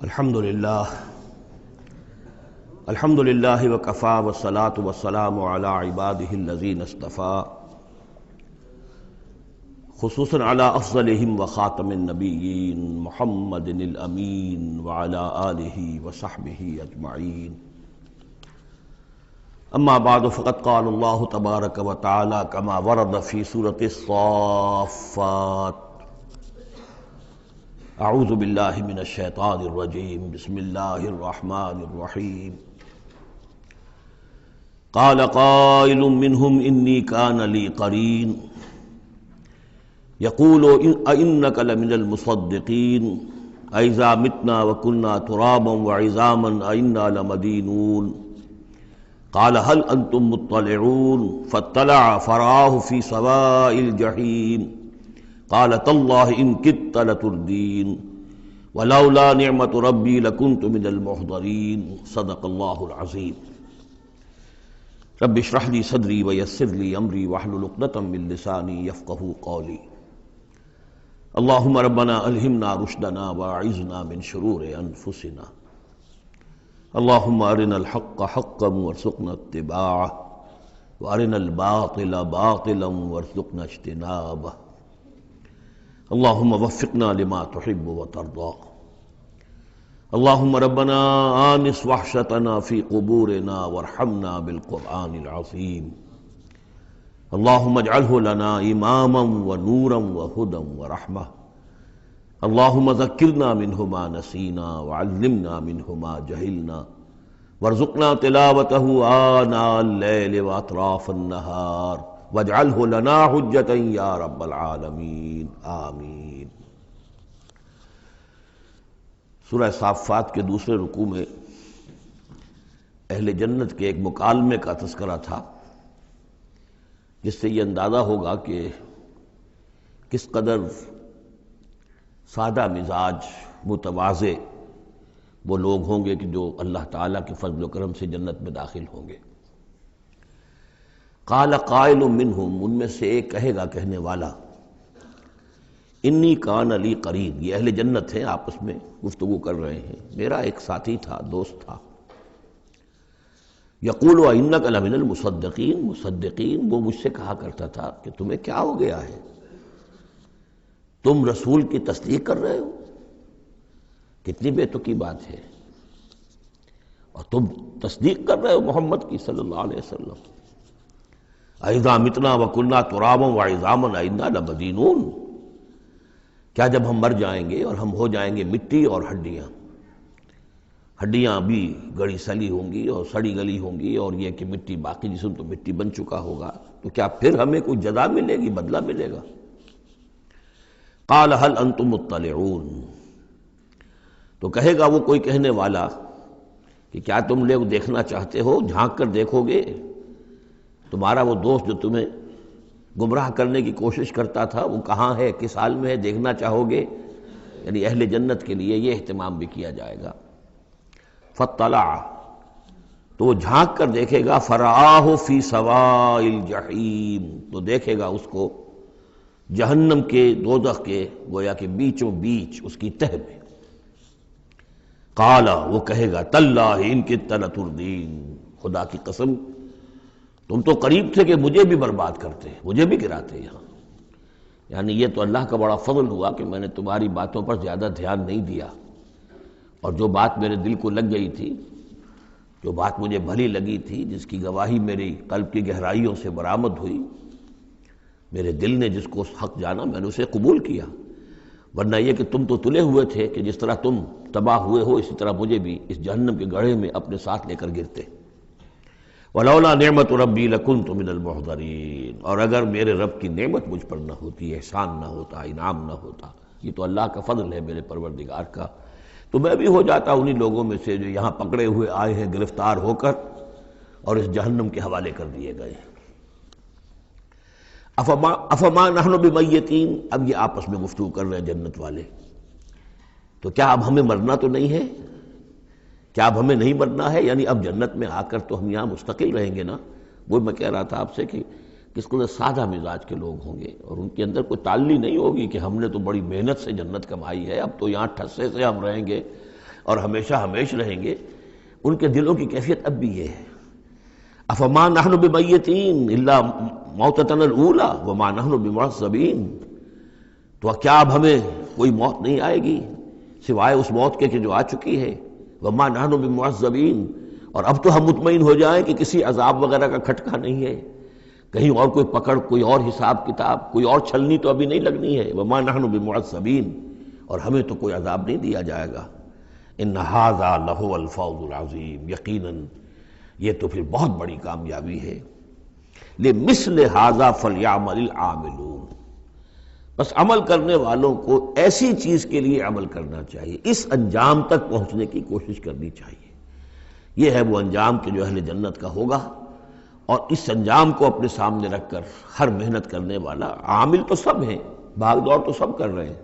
الحمدللہ وکفا والصلاة والسلام علی عباده الذین اصطفى خصوصاً علی افضلہم وخاتم النبیین محمد الامین وعلی آلہ وصحبہ اجمعین. اما بعد فقد قال اللہ تبارک وتعالی کما ورد فی سورۃ الصافات: اعوذ باللہ من الشیطان الرجیم بسم اللہ الرحمن الرحیم. قال قائل منهم انی کان لی قرین یقول أئنک لمن المصدقین أئذا متنا وکنا ترابا وعظاما أئنا لمدینون. قال هل انتم مطلعون فاطلع فرآه في سواء الجحیم قال تاللہ ان کدت لتردین ولولا نعمت ربی لکنت من المحضرین. صدق اللہ العظیم. رب اشرح لی صدری ویسر لی امری واحلل عقدۃ من لسانی یفقہوا قولی. اللہم ربنا الہمنا رشدنا واعذنا من شرور انفسنا. اللہم ارنا الحق حقا وارزقنا اتباعہ وارنا الباطل باطلا وارزقنا اجتنابہ. اللہم وفقنا لما تحب وترضى. اللہم ربنا آنس وحشتنا فی قبورنا وارحمنا بالقرآن العظیم. اللہم اجعلہ لنا اماما ونورا وہدا ورحمہ. اللہم ذکرنا منہ ما نسینا وعلمنا منہ ما جہلنا وارزقنا تلاوتہ آناء اللیل واطراف النہار واجعلہ لنا حجۃ یا رب العالمین آمین. سورہ صافات کے دوسرے رکوع میں اہل جنت کے ایک مکالمے کا تذکرہ تھا، جس سے یہ اندازہ ہوگا کہ کس قدر سادہ مزاج متواضع وہ لوگ ہوں گے کہ جو اللہ تعالیٰ کے فضل و کرم سے جنت میں داخل ہوں گے. قال قائل منہم، ان میں سے ایک کہے گا کہنے والا، انی کان لی قرین، یہ اہل جنت ہیں آپس میں گفتگو کر رہے ہیں، میرا ایک ساتھی تھا، دوست تھا. یقول انک لمن المصدقین، مصدقین وہ مجھ سے کہا کرتا تھا کہ تمہیں کیا ہو گیا ہے، تم رسول کی تصدیق کر رہے ہو؟ کتنی بے تکی بات ہے، اور تم تصدیق کر رہے ہو محمد کی صلی اللہ علیہ وسلم. اذا متنا وکنا ترابا وعظاما أئنا لمدینون، کیا جب ہم مر جائیں گے اور ہم ہو جائیں گے مٹی اور ہڈیاں، ہڈیاں بھی گڑی سلی ہوں گی اور سڑی گلی ہوں گی، اور یہ کہ مٹی باقی جسم تو مٹی بن چکا ہوگا، تو کیا پھر ہمیں کوئی جزا ملے گی، بدلہ ملے گا؟ قال هل انتم مطلعون، تو کہے گا وہ کوئی کہنے والا کہ کیا تم لوگ دیکھنا چاہتے ہو، جھانک کر دیکھو گے؟ تمہارا وہ دوست جو تمہیں گمراہ کرنے کی کوشش کرتا تھا وہ کہاں ہے، کس حال میں ہے، دیکھنا چاہو گے؟ یعنی اہل جنت کے لیے یہ اہتمام بھی کیا جائے گا. فاطلع، تو وہ جھانک کر دیکھے گا، فرآہ فی سواء الجحیم، تو دیکھے گا اس کو جہنم کے، دوزخ کے گویا کہ بیچوں بیچ اس کی تہہ میں. قال، وہ کہے گا، تاللہ ان کدت لتردین، خدا کی قسم تم تو قریب تھے کہ مجھے بھی برباد کرتے، مجھے بھی گراتے یہاں. یعنی یہ تو اللہ کا بڑا فضل ہوا کہ میں نے تمہاری باتوں پر زیادہ دھیان نہیں دیا، اور جو بات میرے دل کو لگ گئی تھی، جو بات مجھے بھلی لگی تھی، جس کی گواہی میری قلب کی گہرائیوں سے برآمد ہوئی، میرے دل نے جس کو حق جانا میں نے اسے قبول کیا. ورنہ یہ کہ تم تو تلے ہوئے تھے کہ جس طرح تم تباہ ہوئے ہو اسی طرح مجھے بھی اس جہنم کے گڑھے میں اپنے ساتھ لے کر گرتے. ولولا نعمت ربی لکنت من المحضرین، اور اگر میرے رب کی نعمت مجھ پر نہ ہوتی، احسان نہ ہوتا، انعام نہ ہوتا، یہ تو اللہ کا فضل ہے میرے پروردگار کا، تو میں بھی ہو جاتا انہی لوگوں میں سے جو یہاں پکڑے ہوئے آئے ہیں گرفتار ہو کر اور اس جہنم کے حوالے کر دیے گئے. افما نحن بمیتین، اب یہ آپس میں گفتگو کر رہے ہیں جنت والے، تو کیا اب ہمیں مرنا تو نہیں ہے؟ کیا اب ہمیں نہیں مرنا ہے؟ یعنی اب جنت میں آ کر تو ہم یہاں مستقل رہیں گے نا. وہ میں کہہ رہا تھا آپ سے کہ کس قدر سادہ مزاج کے لوگ ہوں گے، اور ان کے اندر کوئی تعلی نہیں ہوگی کہ ہم نے تو بڑی محنت سے جنت کمائی ہے، اب تو یہاں ٹھسے سے ہم رہیں گے، اور ہمیشہ ہمیش رہیں گے، ان کے دلوں کی کیفیت اب بھی یہ ہے۔ افما نحن بمیتین الا موتتنا الاولی وما نحن بمعذبین، تو کیا اب ہمیں کوئی موت نہیں آئے گی سوائے اس موت کے کہ جو آ چکی ہے، وما نحن بمعذبین، اور اب تو ہم مطمئن ہو جائیں کہ کسی عذاب وغیرہ کا کھٹکا نہیں ہے، کہیں اور کوئی پکڑ، کوئی اور حساب کتاب، کوئی اور چھلنی تو ابھی نہیں لگنی ہے، وما نحن بمعذبین، اور ہمیں تو کوئی عذاب نہیں دیا جائے گا۔ ان ھذا لہو الفوز العظیم، یقیناً یہ تو پھر بہت بڑی کامیابی ہے۔ لمثل ھذا فلیعمل العاملون، بس عمل کرنے والوں کو ایسی چیز کے لیے عمل کرنا چاہیے، اس انجام تک پہنچنے کی کوشش کرنی چاہیے۔ یہ ہے وہ انجام کہ جو اہل جنت کا ہوگا، اور اس انجام کو اپنے سامنے رکھ کر ہر محنت کرنے والا، عامل تو سب ہیں، بھاگ دوڑ تو سب کر رہے ہیں،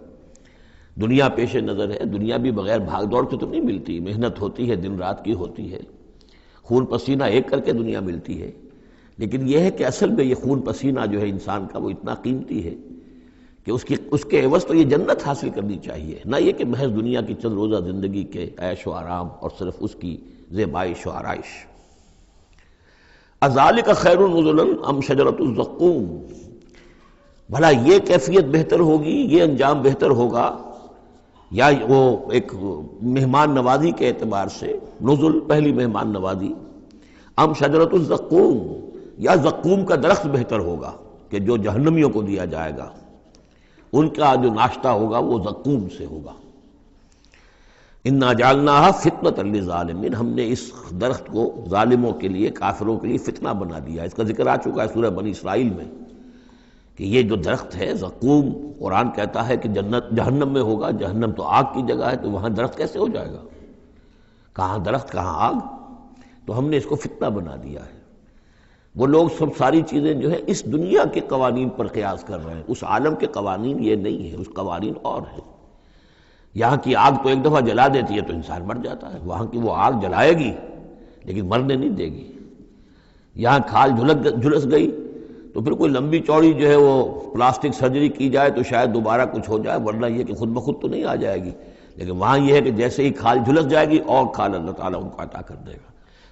دنیا پیش نظر ہے، دنیا بھی بغیر بھاگ دوڑ کے تو نہیں ملتی، محنت ہوتی ہے، دن رات کی ہوتی ہے، خون پسینہ ایک کر کے دنیا ملتی ہے، لیکن یہ ہے کہ اصل میں یہ خون پسینہ جو ہے انسان کا وہ اتنا قیمتی ہے کہ اس کے عوض تو یہ جنت حاصل کرنی چاہیے، نہ یہ کہ محض دنیا کی چند روزہ زندگی کے عیش و آرام اور صرف اس کی زیبائش و آرائش۔ اذالک خیر نزلا ام شجرۃ الزقوم، بھلا یہ کیفیت بہتر ہوگی، یہ انجام بہتر ہوگا، یا وہ ایک مہمان نوازی کے اعتبار سے نزل، پہلی مہمان نوازی، ام شجرۃ الزقوم، یا زقوم کا درخت بہتر ہوگا کہ جو جہنمیوں کو دیا جائے گا، ان کا جو ناشتہ ہوگا وہ زقوم سے ہوگا۔ انا جعلناها فتنۃ للظالمین، ہم نے اس درخت کو ظالموں کے لیے، کافروں کے لیے فتنہ بنا دیا۔ اس کا ذکر آ چکا ہے سورہ بنی اسرائیل میں کہ یہ جو درخت ہے زقوم، قرآن کہتا ہے کہ جنت جہنم میں ہوگا، جہنم تو آگ کی جگہ ہے، تو وہاں درخت کیسے ہو جائے گا؟ کہاں درخت کہاں آگ؟ تو ہم نے اس کو فتنہ بنا دیا ہے۔ وہ لوگ سب ساری چیزیں جو ہے اس دنیا کے قوانین پر قیاس کر رہے ہیں، اس عالم کے قوانین یہ نہیں ہے، اس قوانین اور ہیں۔ یہاں کی آگ تو ایک دفعہ جلا دیتی ہے تو انسان مر جاتا ہے، وہاں کی وہ آگ جلائے گی لیکن مرنے نہیں دے گی۔ یہاں کھال جھلس گئی تو پھر کوئی لمبی چوڑی جو ہے وہ پلاسٹک سرجری کی جائے تو شاید دوبارہ کچھ ہو جائے، ورنہ یہ کہ خود بخود تو نہیں آ جائے گی، لیکن وہاں یہ ہے کہ جیسے ہی کھال جھلس جائے گی اور کھال اللہ تعالیٰ ان کو عطا کر دے گا۔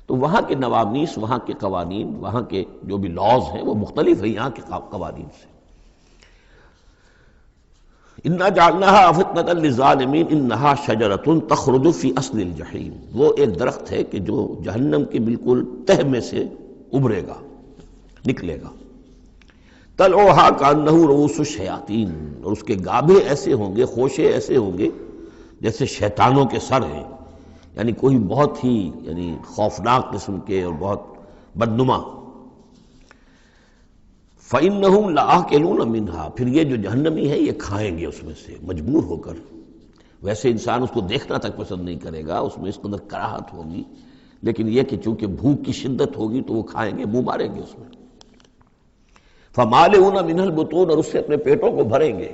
تو وہاں کے نوامیس، وہاں کے قوانین، وہاں کے جو بھی لاز ہیں وہ مختلف ہیں یہاں کے قوانین سے۔ انا جعلناها فتنۃ للظالمین انہا شجرۃ تخرج فی اصل الجحیم، وہ ایک درخت ہے کہ جو جہنم کے بالکل تہ میں سے ابھرے گا، نکلے گا۔ طلعھا کانہ رؤوس الشیاطین، اور اس کے گابھے ایسے ہوں گے، خوشے ایسے ہوں گے جیسے شیطانوں کے سر ہیں، یعنی کوئی بہت ہی خوفناک قسم کے اور بہت بدنما۔ فَإِنَّهُمْ لَآكِلُونَ مِنْهَا، پھر یہ جو جہنمی ہے یہ کھائیں گے اس میں سے مجبور ہو کر۔ ویسے انسان اس کو دیکھنا تک پسند نہیں کرے گا، اس میں اس قدر کراہت ہوگی، لیکن یہ کہ چونکہ بھوک کی شدت ہوگی تو وہ کھائیں گے، منہ ماریں گے اس میں۔ فَمَالِئُونَ مِنْهَا الْبُطُونَ، اور اس سے اپنے پیٹوں کو بھریں گے۔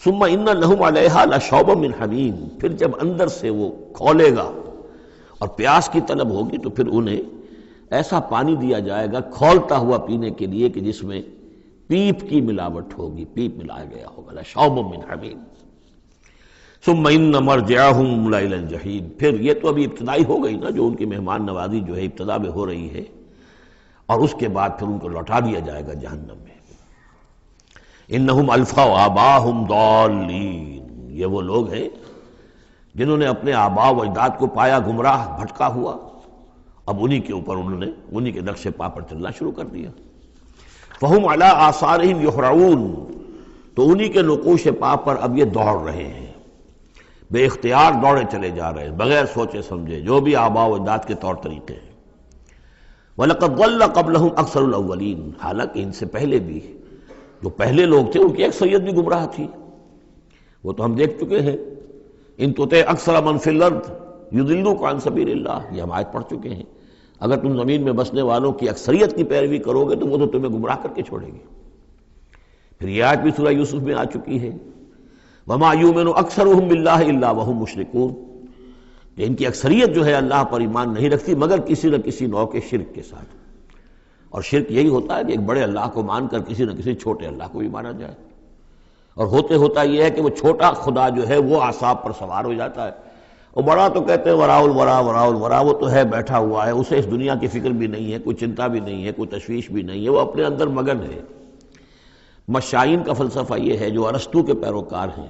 ثُمَّ إِنَّ لَهُمْ عَلَيْهَا لَشَوْبًا مِّنْ حَمِيمٍ، پھر جب اندر سے وہ کھولے گا اور پیاس کی طلب ہوگی تو پھر انہیں ایسا پانی دیا جائے گا کھولتا ہوا پینے کے لیے کہ جس میں پیپ کی ملاوٹ ہوگی، پیپ ملایا گیا ہوگا، لَشَوْبًا مِّنْ حَمِيمٍ۔ ثُمَّ إِنَّ مَرْجِعَهُمْ لَإِلَى الْجَحِيمِ، پھر یہ تو ابھی ابتدائی ہو گئی نا، جو ان کی مہمان نوازی جو ہے ابتدا میں ہو رہی ہے، اور اس کے بعد پھر ان کو لوٹا دیا جائے گا جہنم میں۔ انہم الفوا آباہم ضالین، یہ وہ لوگ ہیں جنہوں نے اپنے آباء و اجداد کو پایا گمراہ، بھٹکا ہوا، اب انہی کے اوپر انہوں نے انہی کے نقش پا پر چلنا شروع کر دیا۔ فہم علی آثارہم یہرعون، تو انہی کے نقوش پا پر اب یہ دوڑ رہے ہیں، بے اختیار دوڑے چلے جا رہے ہیں، بغیر سوچے سمجھے، جو بھی آباء و اجداد کے طور طریقے ہیں۔ وَلَقَدْ ضَلَّ قَبْلَهُمْ أَكْثَرُ الْأَوَّلِينَ، حالانکہ ان سے پہلے بھی جو پہلے لوگ تھے ان کی اکثریت بھی گمراہ تھی، وہ تو ہم دیکھ چکے ہیں۔ ان تُطِعْ أَكْثَرَ مَنْ فِي الْأَرْضِ يُضِلُّوكَ عَنْ سَبِيلِ اللَّهِ، یہ ہم آیت پڑھ چکے ہیں۔ اگر تم زمین میں بسنے والوں کی اکثریت کی پیروی کرو گے تو وہ تو تمہیں گمراہ کر کے چھوڑے گی۔ پھر یہ آیت بھی سورہ یوسف میں آ چکی ہے، وَمَا يُؤْمِنُ أَكْثَرُهُم بِاللَّهِ إِلَّا وَهُمْ مُشْرِكُونَ، کہ ان کی اکثریت جو ہے اللہ پر ایمان نہیں رکھتی مگر کسی نہ کسی نوع کے شرک کے ساتھ۔ اور شرک یہی ہوتا ہے کہ ایک بڑے اللہ کو مان کر کسی نہ کسی چھوٹے اللہ کو بھی مانا جائے، اور ہوتا یہ ہے کہ وہ چھوٹا خدا جو ہے وہ اعصاب پر سوار ہو جاتا ہے، اور بڑا تو کہتے ہیں وراء الورا وراء الورا، وہ تو ہے بیٹھا ہوا ہے، اسے اس دنیا کی فکر بھی نہیں ہے، کوئی چنتا بھی نہیں ہے، کوئی تشویش بھی نہیں ہے، وہ اپنے اندر مگن ہے۔ مشائین کا فلسفہ یہ ہے جو ارسطو کے پیروکار ہیں،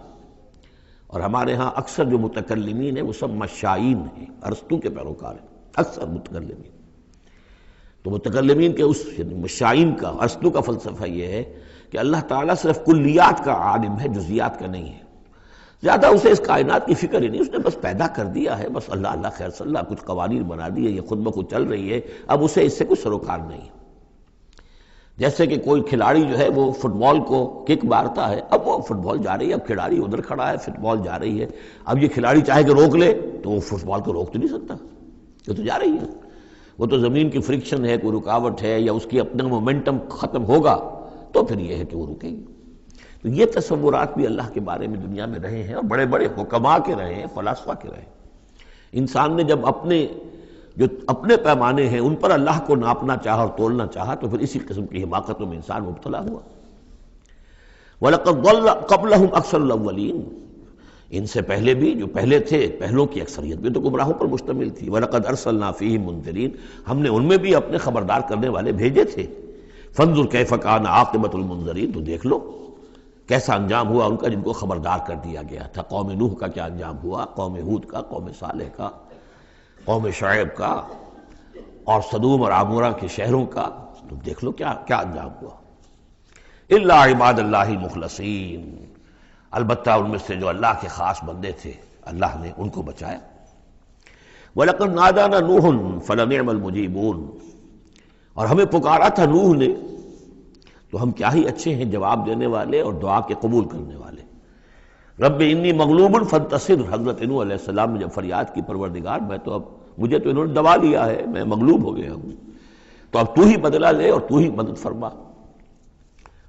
اور ہمارے ہاں اکثر جو متکلمین ہیں وہ سب مشائین ہیں، ارسطو کے پیروکار ہیں اکثر متکلمین۔ تو متکلمین کے اس مشائین کا، ارسطو کا فلسفہ یہ ہے کہ اللہ تعالیٰ صرف کلیات کا عالم ہے، جزیات کا نہیں ہے۔ زیادہ اسے اس کائنات کی فکر ہی نہیں، اس نے بس پیدا کر دیا ہے، بس اللہ اللہ خیر صلی اللہ، کچھ قوانین بنا دیے، یہ خود بخود چل رہی ہے، اب اسے اس سے کچھ سروکار نہیں ہے۔ جیسے کہ کوئی کھلاڑی جو ہے وہ فٹ بال کو کک مارتا ہے، اب وہ فٹ بال جا رہی ہے، اب کھلاڑی ادھر کھڑا ہے، فٹ بال جا رہی ہے، اب یہ کھلاڑی چاہے کہ روک لے تو وہ فٹ بال کو روک تو نہیں سکتا، یہ تو جا رہی ہے، وہ تو زمین کی فرکشن ہے، کوئی رکاوٹ ہے، یا اس کی اپنا مومنٹم ختم ہوگا تو پھر یہ ہے کہ وہ رکے گی۔ تو یہ تصورات بھی اللہ کے بارے میں دنیا میں رہے ہیں، اور بڑے بڑے حکماء کے رہے ہیں، فلاسفہ کے رہے ہیں۔ انسان نے جب اپنے پیمانے ہیں ان پر اللہ کو ناپنا چاہا اور تولنا چاہا تو پھر اسی قسم کی حماقتوں میں انسان مبتلا ہوا۔ وَلَقَدْ ضَلَّ قَبْلَهُمْ أَكْثَرُ الْأَوَّلِينَ، ان سے پہلے بھی جو پہلے تھے، پہلوں کی اکثریت بھی تو گمراہوں پر مشتمل تھی۔ وَلَقَدْ أَرْسَلْنَا فِيهِمْ مُنذِرِينَ، ہم نے ان میں بھی اپنے خبردار کرنے والے بھیجے تھے۔ فَانظُرْ كَيْفَ كَانَ عَاقِبَةُ الْمُنذَرِينَ، تو دیکھ لو کیسا انجام ہوا ان کا جن کو خبردار کر دیا گیا تھا۔ قوم نوح کا کیا انجام ہوا، قوم ہود کا، قوم صالح کا، قوم شعیب کا، اور سدوم اور عمورہ کے شہروں کا، تو دیکھ لو کیا کیا انجام ہوا۔ الا عباد اللہ المخلصین، البتہ ان میں سے جو اللہ کے خاص بندے تھے اللہ نے ان کو بچایا۔ وَلَقَدْ نَادَانَا نُوحٌ فَلَنِعْمَ الْمُجِيبُونَ، اور ہمیں پکارا تھا نوح نے تو ہم کیا ہی اچھے ہیں جواب دینے والے اور دعا کے قبول کرنے والے۔ رب انی مغلوب فانتصر، حضرت نوح علیہ السلام نے جب فریاد کی پروردگار مجھے تو انہوں نے دبا لیا ہے، میں مغلوب ہو گیا ہوں، تو اب تو ہی بدلہ لے اور تو ہی مدد فرما۔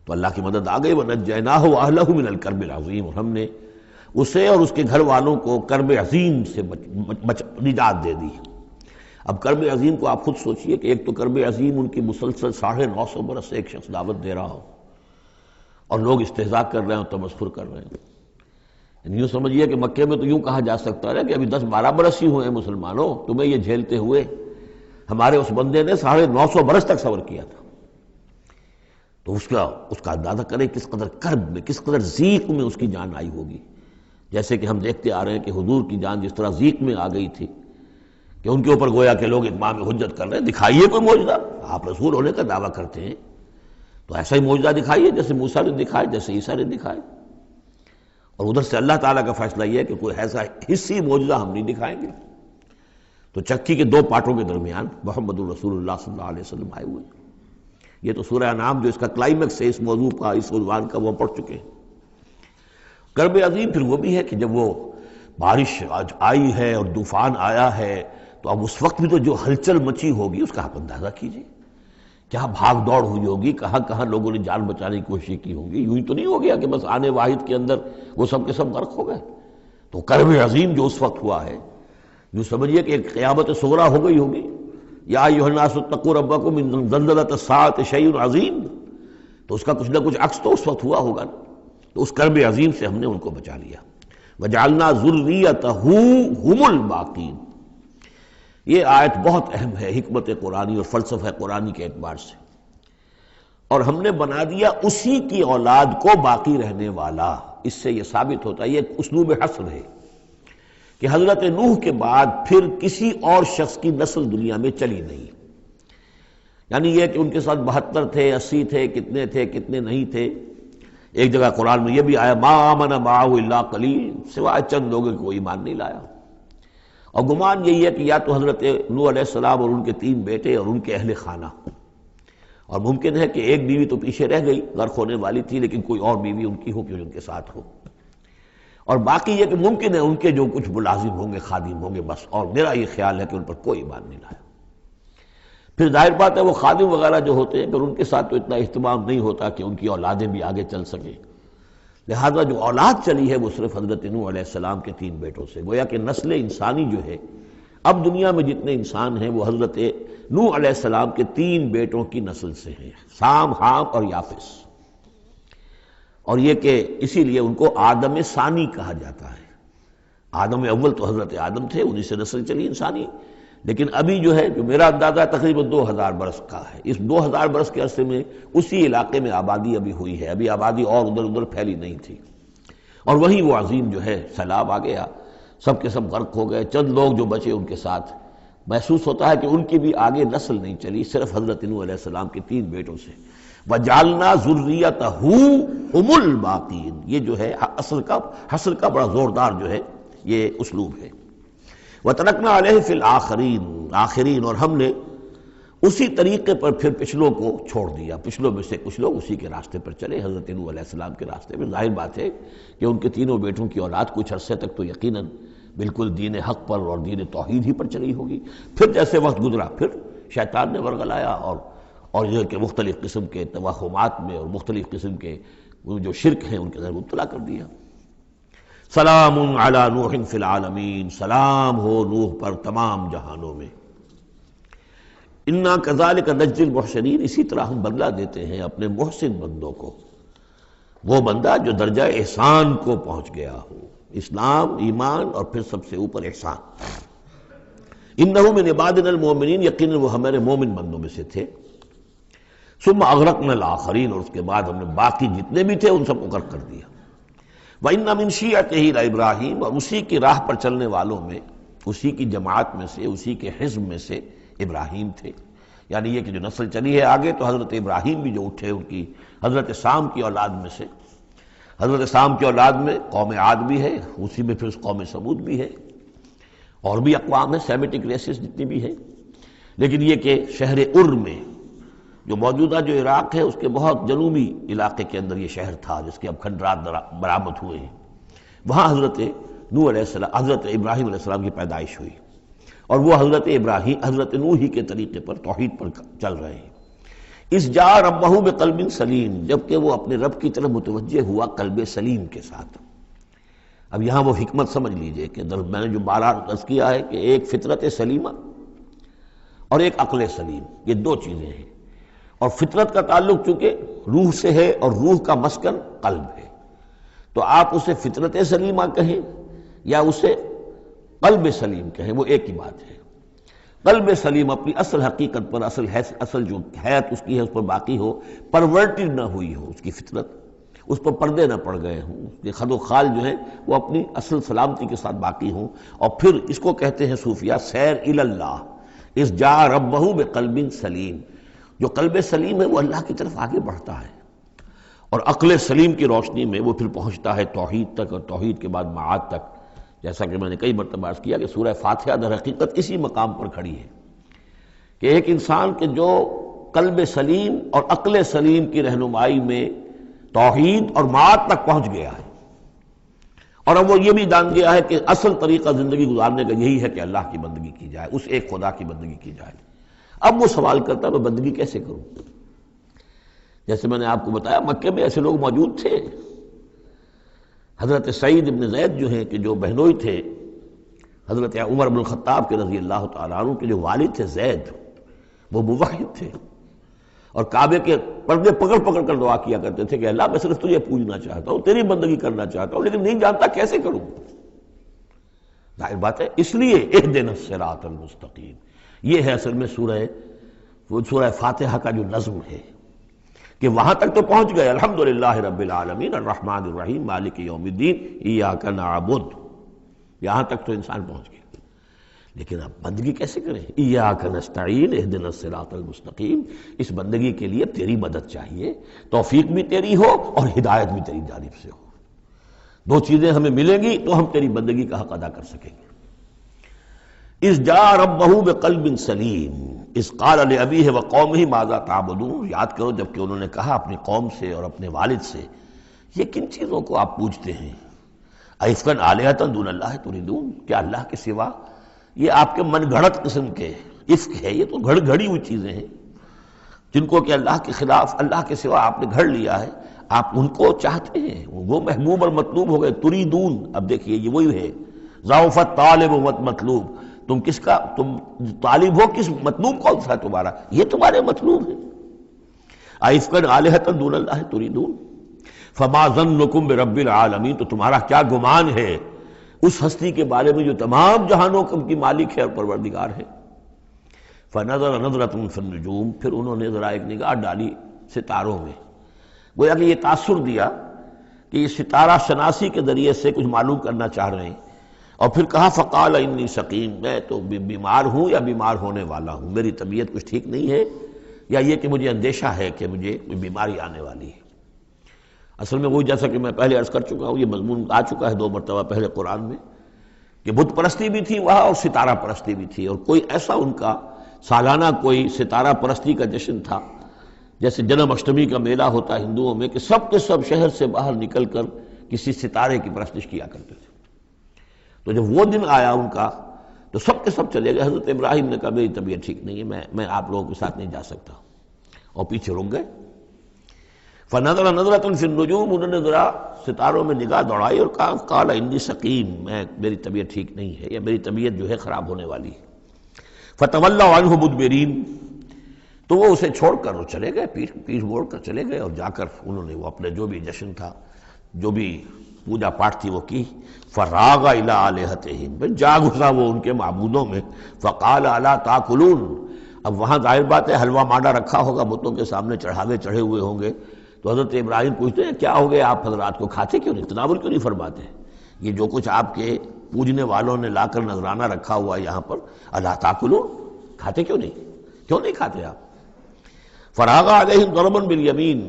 تو اللہ کی مدد آ گئی، وَنَجَّيْنَاهُ وَأَهْلَهُ مِنَ الْكَرْبِ الْعَظِيمِ، اور ہم نے اسے اور اس کے گھر والوں کو کرب عظیم سے نجات دے دی۔ اب کرب عظیم کو آپ خود سوچئے کہ ایک تو کرب عظیم ان کی مسلسل 950 برس سے ایک شخص دعوت دے رہا ہو اور لوگ استہزاء کر رہے ہیں اور تمسخر کر رہے ہیں۔ یعنی یوں سمجھیے کہ مکے میں تو یوں کہا جا سکتا ہے کہ ابھی 10-12 برس ہی ہوئے ہیں مسلمانوں، تمہیں یہ جھیلتے ہوئے، ہمارے اس بندے نے 950 برس تک صبر کیا تھا۔ تو اس کا اندازہ کریں کس قدر کرب میں، کس قدر ضیق میں اس کی جان آئی ہوگی۔ جیسے کہ ہم دیکھتے آ رہے ہیں کہ حضور کی جان جس طرح ضیق میں آ گئی تھی کہ ان کے اوپر گویا کہ لوگ اتمام حجت کر رہے ہیں، دکھائیے کوئی معجزہ، آپ رسول ہونے کا دعویٰ کرتے ہیں تو ایسا ہی معجزہ دکھائیے جیسے موسیٰ نے دکھائے، جیسے عیسیٰ نے دکھائے۔ اور ادھر سے اللہ تعالیٰ کا فیصلہ یہ ہے کہ کوئی ایسا حصی معجزہ ہم نہیں دکھائیں گے۔ تو چکی کے 2 پارٹوں کے درمیان محمد الرسول اللہ صلی اللہ علیہ وسلم آئے ہوئے۔ یہ تو سورہ انعام جو اس کا کلائمیکس ہے اس موضوع کا، اس عنوان کا، وہ پڑھ چکے ہیں۔ کرب عظیم پھر وہ بھی ہے کہ جب وہ بارش آئی ہے اور طوفان آیا ہے تو اب اس وقت بھی تو جو ہلچل مچی ہوگی اس کا آپ اندازہ کیجئے، کیا بھاگ دوڑ ہوئی ہوگی، کہاں کہاں لوگوں نے جان بچانے کی کوشش کی ہوگی۔ یوں ہی تو نہیں ہو گیا کہ بس آنے واحد کے اندر وہ سب کے سب غرق ہو گئے۔ تو کرب عظیم جو اس وقت ہوا ہے، یوں سمجھیے کہ ایک قیامت صغریٰ ہو گئی ہوگی۔ یا ایھا الناس اتقوا ربکم ان زلزلۃ الساعۃ شیء عظیم، تو اس کا کچھ نہ کچھ عکس تو اس وقت ہوا ہوگا نا۔ تو اس کرب عظیم سے ہم نے ان کو بچا لیا۔ وجعلنا ذریتہ ھم الباقین، یہ آیت بہت اہم ہے حکمت قرآنی اور فلسفہ قرآنی کے اعتبار سے، اور ہم نے بنا دیا اسی کی اولاد کو باقی رہنے والا۔ اس سے یہ ثابت ہوتا ہے، یہ ایک اسلوب حصر ہے کہ حضرت نوح کے بعد پھر کسی اور شخص کی نسل دنیا میں چلی نہیں۔ یعنی یہ کہ ان کے ساتھ 72 تھے، 80 تھے، کتنے نہیں تھے۔ ایک جگہ قرآن میں یہ بھی آیا ما آمن معہ الا قلیل، سوائے چند لوگوں کو ایمان نہیں لایا۔ اور گمان یہی ہے کہ یا تو حضرت نوح علیہ السلام اور ان کے 3 بیٹے اور ان کے اہل خانہ، اور ممکن ہے کہ ایک بیوی تو پیچھے رہ گئی، غرق ہونے والی تھی، لیکن کوئی اور بیوی ان کی ہو کہ ان کے ساتھ ہو، اور باقی یہ کہ ممکن ہے ان کے جو کچھ ملازم ہوں گے، خادم ہوں گے، بس۔ اور میرا یہ خیال ہے کہ ان پر کوئی ایمان نہیں لایا۔ پھر ظاہر بات ہے وہ خادم وغیرہ جو ہوتے ہیں پھر ان کے ساتھ تو اتنا اہتمام نہیں ہوتا کہ ان کی اولادیں بھی آگے چل سکیں، لہذا جو اولاد چلی ہے وہ صرف حضرت نوح علیہ السلام کے 3 بیٹوں سے۔ گویا کہ نسل انسانی جو ہے اب دنیا میں جتنے انسان ہیں وہ حضرت نوح علیہ السلام کے 3 بیٹوں کی نسل سے ہیں، سام، حام اور یافس۔ اور یہ کہ اسی لیے ان کو آدم ثانی کہا جاتا ہے۔ آدم اول تو حضرت آدم تھے، انہی سے نسل چلی انسانی، لیکن ابھی جو ہے جو میرا اندازہ تقریباً 2000 برس کا ہے، اس 2000 برس کے عرصے میں اسی علاقے میں آبادی ابھی ہوئی ہے، ابھی آبادی اور ادھر ادھر پھیلی نہیں تھی، اور وہی وہ عظیم جو ہے سیلاب آ گیا، سب کے سب غرق ہو گئے، چند لوگ جو بچے ان کے ساتھ، محسوس ہوتا ہے کہ ان کی بھی آگے نسل نہیں چلی، صرف حضرت نوح علیہ السلام کے 3 بیٹوں سے۔ وَجَعَلْنَا ذُرِّيَّتَهُ هُمُ الْبَاقِينَ، یہ جو ہے حصر کا بڑا زوردار جو ہے یہ اسلوب ہے۔ وَتَرَكْنَا عَلَيْهِ فِي الْآخِرِينَ، آخرین، اور ہم نے اسی طریقے پر پھر پچھلوں کو چھوڑ دیا، پچھلوں میں سے کچھ لوگ اسی کے راستے پر چلے، حضرت نوح علیہ السلام کے راستے میں۔ ظاہر بات ہے کہ ان کے تینوں بیٹوں کی اولاد کچھ عرصے تک تو یقیناً بالکل دین حق پر اور دین توحید ہی پر چلی ہوگی، پھر جیسے وقت گزرا پھر شیطان نے ورغلایا اور یہ کہ مختلف قسم کے توہمات میں اور مختلف قسم کے جو شرک ہیں ان کے اندر مبتلا کر دیا۔ سلام علی نوح فی العالمین، سلام ہو نوح پر تمام جہانوں میں۔ انا کذالک نجزی المحسنین، اسی طرح ہم بدلہ دیتے ہیں اپنے محسن بندوں کو، وہ بندہ جو درجہ احسان کو پہنچ گیا ہو، اسلام، ایمان اور پھر سب سے اوپر احسان۔ انہ من عبادنا المؤمنین، یقیناً وہ ہمارے مومن بندوں میں سے تھے۔ ثم اغرقنا الآخرین، اور اس کے بعد ہم نے باقی جتنے بھی تھے ان سب کو غرق کر دیا۔ وَإِنَّ مِن شِيعَتِهِ لَإِبْرَاهِيمَ، اور اسی کی راہ پر چلنے والوں میں، اسی کی جماعت میں سے، اسی کے حزب میں سے ابراہیم تھے، یعنی یہ کہ جو نسل چلی ہے آگے تو حضرت ابراہیم بھی جو اٹھے ان کی حضرت سام کی اولاد میں سے، حضرت سام کی اولاد میں قوم عاد بھی ہے، اسی میں پھر قوم سمود بھی ہے، اور بھی اقوام ہیں سیمیٹک ریسز جتنی بھی ہیں، لیکن یہ کہ شہر ار میں جو موجودہ جو عراق ہے اس کے بہت جنوبی علاقے کے اندر یہ شہر تھا جس کے اب کھنڈرات برآمد ہوئے ہیں، وہاں حضرت نوح علیہ السلام، حضرت ابراہیم علیہ السلام کی پیدائش ہوئی، اور وہ حضرت ابراہیم، حضرت نوح ہی کے طریقے پر توحید پر چل رہے ہیں۔ اس جا ربہ بقلب سلیم، جبکہ وہ اپنے رب کی طرف متوجہ ہوا قلب سلیم کے ساتھ۔ اب یہاں وہ حکمت سمجھ لیجئے کہ میں نے جو بارہ عرض کیا ہے کہ ایک فطرت سلیمہ اور ایک عقل سلیم، یہ دو چیزیں ہیں، اور فطرت کا تعلق چونکہ روح سے ہے اور روح کا مسکن قلب ہے، تو آپ اسے فطرت سلیمہ کہیں یا اسے قلب سلیم کہیں، وہ ایک ہی بات ہے۔ قلب سلیم اپنی اصل حقیقت پر، اصل جو حیات اس کی ہے اس پر باقی ہو، پرورٹڈ نہ ہوئی ہو اس کی فطرت، اس پر پردے نہ پڑ گئے ہوں، اس کے خد و خال جو ہیں وہ اپنی اصل سلامتی کے ساتھ باقی ہوں، اور پھر اس کو کہتے ہیں صوفیہ سیر الی اللہ، اس جا ربہ بقلب سلیم، جو قلب سلیم ہے وہ اللہ کی طرف آگے بڑھتا ہے، اور عقل سلیم کی روشنی میں وہ پھر پہنچتا ہے توحید تک، اور توحید کے بعد معاد تک، جیسا کہ میں نے کئی مرتبہ عرض کیا کہ سورہ فاتحہ در حقیقت اسی مقام پر کھڑی ہے کہ ایک انسان کے جو قلب سلیم اور عقل سلیم کی رہنمائی میں توحید اور معاد تک پہنچ گیا ہے، اور اب وہ یہ بھی جان گیا ہے کہ اصل طریقہ زندگی گزارنے کا یہی ہے کہ اللہ کی بندگی کی جائے، اس ایک خدا کی بندگی کی جائے۔ اب وہ سوال کرتا ہے میں بندگی کیسے کروں؟ جیسے میں نے آپ کو بتایا مکے میں ایسے لوگ موجود تھے، حضرت سعید ابن زید جو ہیں کہ جو بہنوئی تھے حضرت عمر بن الخطاب کے رضی اللہ تعالیٰ عنہ کے جو والد تھے زید، وہ موحد تھے، اور کعبے کے پردے پکڑ پکڑ کر دعا کیا کرتے تھے کہ اللہ میں صرف تجھے پوجنا چاہتا ہوں، تیری بندگی کرنا چاہتا ہوں، لیکن نہیں جانتا کیسے کروں۔ ظاہر بات ہے، اس لیے اہدنا الصراط المستقیم، یہ ہے اصل میں سورہ فاتحہ کا جو نظم ہے کہ وہاں تک تو پہنچ گئے، الحمدللہ رب العالمین الرحمن الرحیم مالک یوم الدین ایاک نعبد، یہاں تک تو انسان پہنچ گیا، لیکن اب بندگی کیسے کریں؟ ایاک نستعین اہدنا الصراط المستقیم، اس بندگی کے لیے تیری مدد چاہیے، توفیق بھی تیری ہو اور ہدایت بھی تیری جانب سے ہو، دو چیزیں ہمیں ملیں گی تو ہم تیری بندگی کا حق ادا کر سکیں گے۔ اذ جاء ربہ بقلب سلیم اذ قال لأبیہ وقومہ ماذا تعبدون، یاد کرو جب کہ انہوں نے کہا اپنی قوم سے اور اپنے والد سے یہ کن چیزوں کو آپ پوجتے ہیں؟ ائفکا آلہۃ دون اللہ تریدون، کیا اللہ کے سوا؟ یہ آپ کے من گھڑت قسم کے افک ہے، یہ تو گھڑی ہوئی چیزیں ہیں جن کو کہ اللہ کے خلاف، اللہ کے سوا آپ نے گھڑ لیا ہے، آپ ان کو چاہتے ہیں، وہ محبوب اور مطلوب ہو گئے، تریدون۔ اب دیکھیے یہ وہی ہے ضعف الطالب مطلوب، تم کس کا، تم طالب ہو کس، مطلوب کون سا ہے تمہارا؟ یہ تمہارے مطلوب ہے۔ ائفکا آلہۃ دون اللہ تریدون فما ظنکم برب العالمین، تو تمہارا کیا گمان ہے اس ہستی کے بارے میں جو تمام جہانوں کی مالک ہے اور پروردگار ہے۔ فنظر نظرۃ فی النجوم، پھر انہوں نے ذرا ایک نگاہ ڈالی ستاروں میں، گویا کہ یہ تاثر دیا کہ یہ ستارہ شناسی کے ذریعے سے کچھ معلوم کرنا چاہ رہے ہیں، اور پھر کہا فقال انی سقیم، میں تو بیمار ہوں یا بیمار ہونے والا ہوں، میری طبیعت کچھ ٹھیک نہیں ہے، یا یہ کہ مجھے اندیشہ ہے کہ مجھے کوئی بیماری آنے والی ہے۔ اصل میں وہی جیسا کہ میں پہلے عرض کر چکا ہوں، یہ مضمون آ چکا ہے 2 مرتبہ پہلے قرآن میں، کہ بت پرستی بھی تھی وہاں اور ستارہ پرستی بھی تھی، اور کوئی ایسا ان کا سالانہ کوئی ستارہ پرستی کا جشن تھا، جیسے جنم اشٹمی کا میلہ ہوتا ہے ہندوؤں میں، کہ سب کے سب شہر سے باہر نکل کر کسی ستارے کی پرستش کیا کرتے تھے۔ تو جب وہ دن آیا ان کا تو سب کے سب چلے گئے۔ حضرت ابراہیم نے کہا میری طبیعت ٹھیک نہیں ہے، میں آپ لوگوں کے ساتھ نہیں جا سکتا، اور پیچھے رک گئے۔ فنظر نظرۃ فی النجوم، انہوں نے ذرا ستاروں میں نگاہ دوڑائی اور کہا قال انی سقیم، میری طبیعت ٹھیک نہیں ہے، یا میری طبیعت جو ہے خراب ہونے والی ہے۔ فتولوا عنہ مدبرین، تو وہ اسے چھوڑ کر وہ چلے گئے، پیٹھ موڑ کر چلے گئے، اور جا کر انہوں نے وہ اپنے جو بھی جشن تھا، جو بھی پوجا پاٹ تھی وہ کی۔ فراغ الی آلہتہم، جا گھسا وہ ان کے معبودوں میں۔ فقال الا تاکلون، اب وہاں ظاہر بات ہے حلوہ مانڈا رکھا ہوگا، بتوں کے سامنے چڑھاوے چڑھے ہوئے ہوں گے، تو حضرت ابراہیم پوچھتے ہیں کیا ہو گیا آپ حضرات کو، کھاتے کیوں نہیں، تناول کیوں نہیں فرماتے؟ یہ جو کچھ آپ کے پوجنے والوں نے لا کر نذرانہ رکھا ہوا ہے یہاں پر، الا تاکلون، کھاتے کیوں نہیں کھاتے آپ؟ فراغ علیہم ضربا بالیمین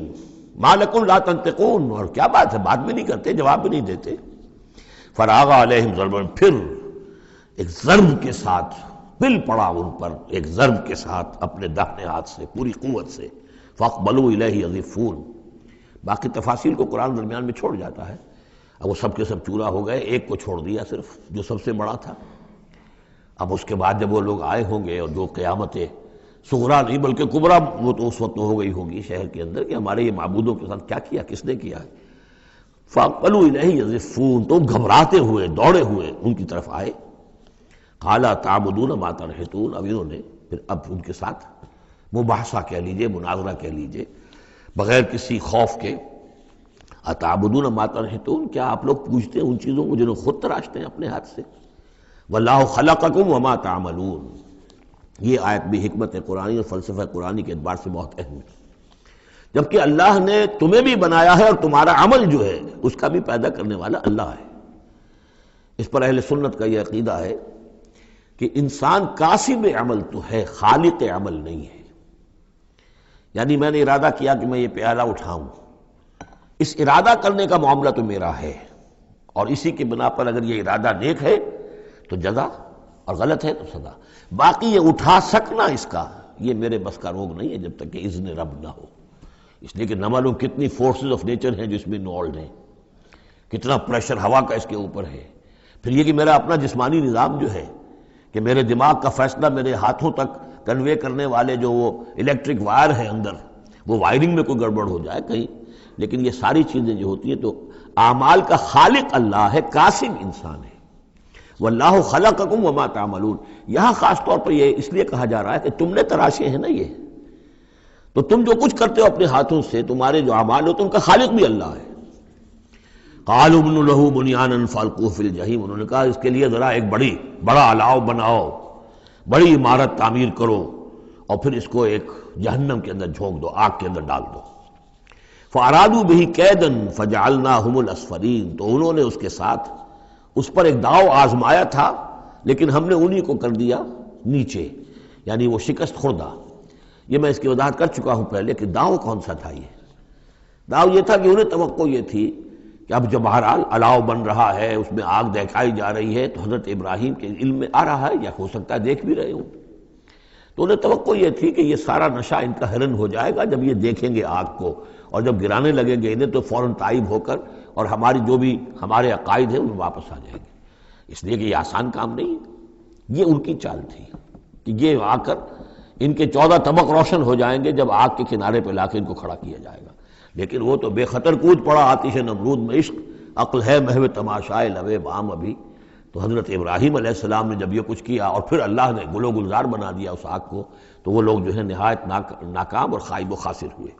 ما لکم لا تنطقون، اور کیا بات ہے، بات بھی نہیں کرتے، جواب بھی نہیں دیتے۔ فراغ علیہم ضربا، پھر ایک ضرب کے ساتھ پل پڑا ان پر، ایک ضرب کے ساتھ اپنے داہنے ہاتھ سے پوری قوت سے۔ فاقبلوا الیہ یزفون، باقی تفاصیل کو قرآن درمیان میں چھوڑ جاتا ہے، اب وہ سب کے سب چورا ہو گئے، ایک کو چھوڑ دیا صرف جو سب سے بڑا تھا۔ اب اس کے بعد جب وہ لوگ آئے ہوں گے، اور جو قیامت صغریٰ نہیں بلکہ کبریٰ وہ تو اس وقت ہو گئی ہوگی شہر کے اندر، کہ ہمارے یہ معبودوں کے ساتھ کیا کیا، کس نے کیا ہے۔ فاقبلوا الیہ یزفون، تو گھبراتے ہوئے دوڑے ہوئے ان کی طرف آئے۔ قال تعبدون ما تنحتون، اب انہوں نے پھر اب ان کے ساتھ مباحثہ کہہ لیجئے، مناظرہ کہہ لیجئے، بغیر کسی خوف کے، اتعبدون ما تنحتون، کیا آپ لوگ پوجتے ہیں ان چیزوں کو جنہیں خود تراشتے ہیں اپنے ہاتھ سے؟ واللہ خلقکم وما تعملون، یہ آیت بھی حکمت قرآنی اور فلسفہ قرآنی کے اعتبار سے بہت اہم ہے، جبکہ اللہ نے تمہیں بھی بنایا ہے اور تمہارا عمل جو ہے اس کا بھی پیدا کرنے والا اللہ ہے۔ اس پر اہل سنت کا یہ عقیدہ ہے کہ انسان کاسب عمل تو ہے، خالق عمل نہیں ہے۔ یعنی میں نے ارادہ کیا کہ میں یہ پیالہ اٹھاؤں، اس ارادہ کرنے کا معاملہ تو میرا ہے، اور اسی کی بنا پر اگر یہ ارادہ نیک ہے تو جزا، اور غلط ہے تو سزا۔ باقی یہ اٹھا سکنا اس کا، یہ میرے بس کا روگ نہیں ہے جب تک کہ اذن رب نہ ہو، اس لیے کہ نہ معلوم کتنی فورسز آف نیچر ہیں جو اس میں انوالوڈ ہیں، کتنا پریشر ہوا کا اس کے اوپر ہے، پھر یہ کہ میرا اپنا جسمانی نظام جو ہے کہ میرے دماغ کا فیصلہ میرے ہاتھوں تک کنوے کرنے والے جو وہ الیکٹرک وائر ہیں اندر، وہ وائرنگ میں کوئی گڑبڑ ہو جائے کہیں، لیکن یہ ساری چیزیں جو ہوتی ہیں تو اعمال کا خالق اللہ ہے، کاسب انسان ہے۔ واللہ خلقکم وما تعملون، یہاں خاص طور پر یہ اس لیے کہا جا رہا ہے کہ تم نے تراشے ہیں نا یہ، تو تم جو کچھ کرتے ہو اپنے ہاتھوں سے، تمہارے جو اعمال ہوتے ہیں ان کا خالق بھی اللہ ہے۔ قالوا ابنوا له بنيانا فالقوه في الجحيم، انہوں نے کہا اس کے لیے ذرا ایک بڑا الاؤ بناؤ، بڑی عمارت تعمیر کرو، اور پھر اس کو ایک جہنم کے اندر جھونک دو، آگ کے اندر ڈال دو۔ فارادوا به كيدا فجعلناهم الاسفلين، تو انہوں نے اس کے ساتھ اس پر ایک داؤ آزمایا تھا، لیکن ہم نے انہی کو کر دیا نیچے، یعنی وہ شکست خوردہ۔ یہ میں اس کی وضاحت کر چکا ہوں پہلے کہ داؤ کون سا تھا۔ یہ داؤ یہ تھا کہ انہیں توقع یہ تھی کہ اب جب بہرحال الاؤ بن رہا ہے، اس میں آگ دہکائی جا رہی ہے، تو حضرت ابراہیم کے علم میں آ رہا ہے، یا ہو سکتا ہے دیکھ بھی رہے ہوں، تو انہیں توقع یہ تھی کہ یہ سارا نشہ ان کا ہرن ہو جائے گا جب یہ دیکھیں گے آگ کو، اور جب گرانے لگیں گے انہیں تو فوراً تائب ہو کر اور ہماری جو بھی ہمارے عقائد ہیں ان واپس آ جائیں گے، اس لیے کہ یہ آسان کام نہیں ہے۔ یہ ان کی چال تھی کہ یہ آ کر ان کے 14 طبق روشن ہو جائیں گے جب آگ کے کنارے پہ لا کے ان کو کھڑا کیا جائے گا، لیکن وہ تو بے خطر کود پڑا آتش نمرود میں، عشق عقل ہے محو تماشائے لوے بام ابھی۔ تو حضرت ابراہیم علیہ السلام نے جب یہ کچھ کیا اور پھر اللہ نے گل و گلزار بنا دیا اس آگ کو، تو وہ لوگ جو ہے نہایت ناکام اور خائب و خاسر ہوئے۔